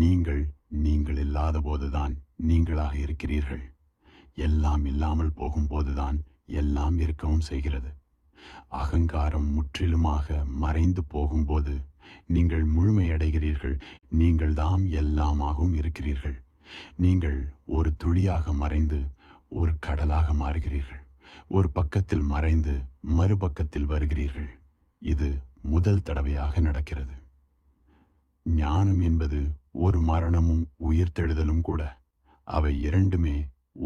நீங்கள் நீங்கள் இல்லாத போதுதான் நீங்களாக இருக்கிறீர்கள். எல்லாம் இல்லாமல் போகும்போதுதான் எல்லாம் இருக்கவும் செய்கிறது. அகங்காரம் முற்றிலுமாக மறைந்து போகும்போது நீங்கள் முழுமையடைகிறீர்கள். நீங்கள் தாம் எல்லாமாகவும் இருக்கிறீர்கள். நீங்கள் ஒரு துளியாக மறைந்து ஒரு கடலாக மாறுகிறீர்கள். ஒரு பக்கத்தில் மறைந்து மறுபக்கத்தில் வருகிறீர்கள். இது முதல் தடவையாக நடக்கிறது. ஞானம் என்பது ஒரு மரணமும் உயிர்த்தெழுதலும் கூட. அவை இரண்டுமே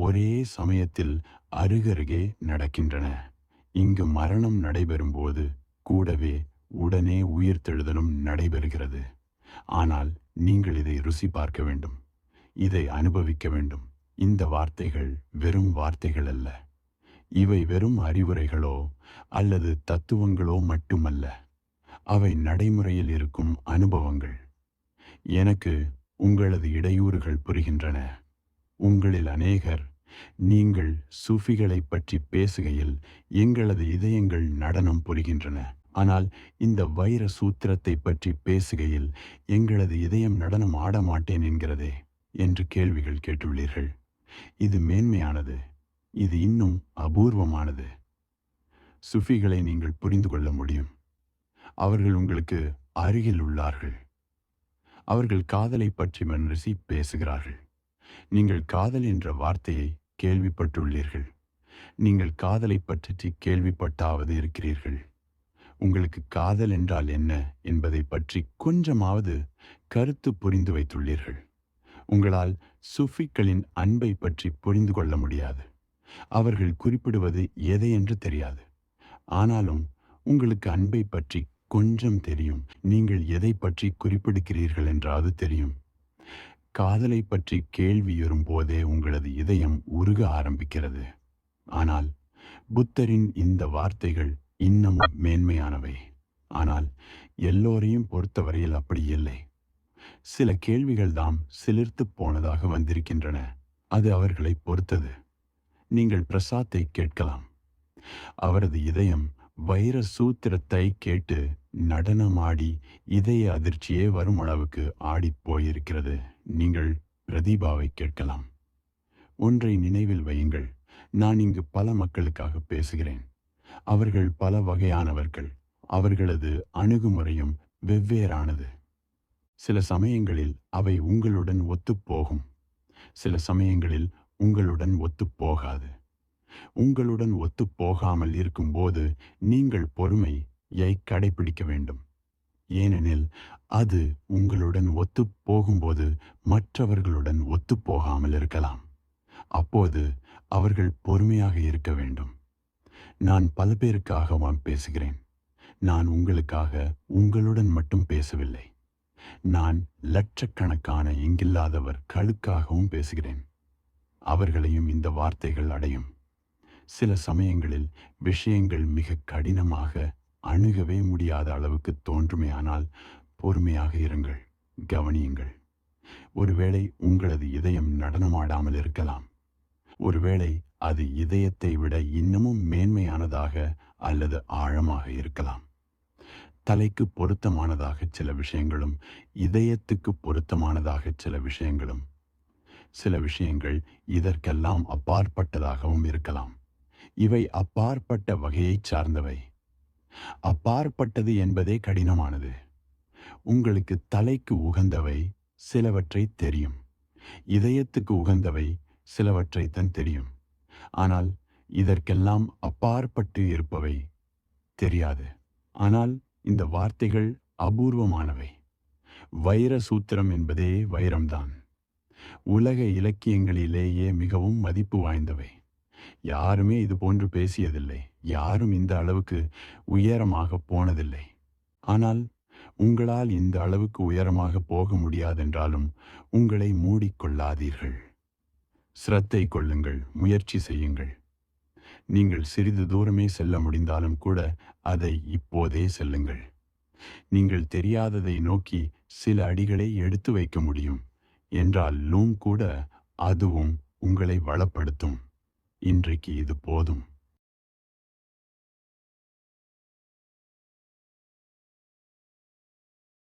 ஒரே சமயத்தில் அருகருகே நடக்கின்றன. இங்கு மரணம் நடைபெறும்போது கூடவே உடனே உயிர்த்தெழுதலும் நடைபெறுகிறது. ஆனால் நீங்கள் இதை ருசி பார்க்க வேண்டும், இதை அனுபவிக்க வேண்டும். இந்த வார்த்தைகள் வெறும் வார்த்தைகள் அல்ல. இவை வெறும் அறிவுரைகளோ அல்லது தத்துவங்களோ மட்டுமல்ல. அவை நடைமுறையில் இருக்கும் அனுபவங்கள். எனக்கு உங்களது இடையூறுகள் புரிகின்றன. உங்களில் அநேகர் நீங்கள் சூஃபிகளை பற்றி பேசுகையில் எங்களது இதயங்கள் நடனம் புரிகின்றன. ஆனால் இந்த வைர சூத்திரத்தை பற்றி பேசுகையில் எங்களது இதயம் நடனம் ஆட மாட்டேன் என்கிறதே என்று கேள்விகள் கேட்டுள்ளீர்கள். இது மேன்மையானது. இது இன்னும் அபூர்வமானது. சூஃபிகளை நீங்கள் புரிந்து கொள்ள முடியும். அவர்கள் உங்களுக்கு அருகில் உள்ளார்கள். அவர்கள் காதலை பற்றி மனசி பேசுகிறார்கள். நீங்கள் காதல் என்ற வார்த்தையை கேள்விப்பட்டுள்ளீர்கள். நீங்கள் காதலை பற்றி கேள்விப்பட்டாவது இருக்கிறீர்கள். உங்களுக்கு காதல் என்றால் என்ன என்பதை பற்றி கொஞ்சமாவது கருத்து புரிந்து வைத்துள்ளீர்கள். உங்களால் சூஃபிக்களின் அன்பை பற்றி புரிந்து கொள்ள முடியாது. அவர்கள் குறிப்பிடுவது எதை என்று தெரியாது. ஆனாலும் உங்களுக்கு அன்பை பற்றி கொஞ்சம் தெரியும். நீங்கள் எதை பற்றி குறிப்பிடுகிறீர்கள் என்றாவது தெரியும். காதலை பற்றி கேள்வியுறும் போதே உங்களது இதயம் உருக ஆரம்பிக்கிறது. ஆனால் புத்தரின் இந்த வார்த்தைகள் இன்னமும் மேன்மையானவை. ஆனால் எல்லோரையும் பொறுத்தவரையில் அப்படி இல்லை. சில கேள்விகள் தாம் சிலிர்த்து போனதாக வந்திருக்கின்றன. அது அவர்களை பொறுத்தது. நீங்கள் பிரசாத்தை கேட்கலாம். அவரது இதயம் வைர சூத்திரத்தை கேட்டு நடனமாடி இதய அதிர்ச்சியே வரும் அளவுக்கு ஆடிப்போயிருக்கிறது. நீங்கள் பிரதீபாவை கேட்கலாம். ஒன்றை நினைவில் வையுங்கள். நான் இங்கு பல மக்களுக்காக பேசுகிறேன். அவர்கள் பல வகையானவர்கள். அவர்களது அணுகுமுறையும் வெவ்வேறானது. சில சமயங்களில் அவை உங்களுடன் ஒத்துப்போகும். சில சமயங்களில் உங்களுடன் ஒத்துப்போகாது. உங்களுடன் ஒத்துப்போகாமல் இருக்கும்போது நீங்கள் பொறுமையை கடைபிடிக்க வேண்டும். ஏனெனில் அது உங்களுடன் ஒத்துப்போகும்போது மற்றவர்களுடன் ஒத்துப்போகாமல் இருக்கலாம். அப்போது அவர்கள் பொறுமையாக இருக்க வேண்டும். நான் பல பேருக்காக பேசுகிறேன். நான் உங்களுக்காக உங்களுடன் மட்டும் பேசவில்லை. நான் லட்சக்கணக்கான இங்கில்லாதவர்களுக்காகவும் பேசுகிறேன். அவர்களையும் இந்த வார்த்தைகள் அடையும். சில சமயங்களில் விஷயங்கள் மிக கடினமாக அணுகவே முடியாத அளவுக்கு தோன்றுமே. ஆனால் பொறுமையாக இருங்கள், கவனியுங்கள். ஒருவேளை உங்களது இதயம் நடனமாடாமல் இருக்கலாம். ஒருவேளை அது இதயத்தை விட இன்னமும் மேன்மையானதாக அல்லது ஆழமாக இருக்கலாம். தலைக்கு பொருத்தமானதாக சில விஷயங்களும் இதயத்துக்கு பொருத்தமானதாக சில விஷயங்களும். சில விஷயங்கள் இதற்கெல்லாம் அப்பாற்பட்டதாகவும் இருக்கலாம். இவை அப்பாற்பட்ட வகையைச் சார்ந்தவை. அப்பாற்பட்டது என்பதே கடினமானது. உங்களுக்கு தலைக்கு உகந்தவை சிலவற்றை தெரியும். இதயத்துக்கு உகந்தவை சிலவற்றைத்தான் தெரியும். ஆனால் இதற்கெல்லாம் அப்பாற்பட்டு இருப்பவை தெரியாது. ஆனால் இந்த வார்த்தைகள் அபூர்வமானவை. வைர சூத்திரம் என்பதே வைரம்தான். உலக இலக்கியங்களிலேயே மிகவும் மதிப்பு வாய்ந்தவை. யாருமே இது போன்று பேசியதில்லை. யாரும் இந்த அளவுக்கு உயரமாக போனதில்லை. ஆனால் உங்களால் இந்த அளவுக்கு உயரமாக போக முடியாதென்றாலும் உங்களை மூடிக்கொள்ளாதீர்கள். சிரத்தை கொள்ளுங்கள், முயற்சி செய்யுங்கள். நீங்கள் சிறிது தூரமே செல்ல முடிந்தாலும் கூட அதை இப்போதே செல்லுங்கள். நீங்கள் தெரியாததை நோக்கி சில அடிகளை எடுத்து வைக்க முடியும் என்றாலும் கூட அதுவும் உங்களை வளப்படுத்தும். இன்றைக்கு இது போதும்.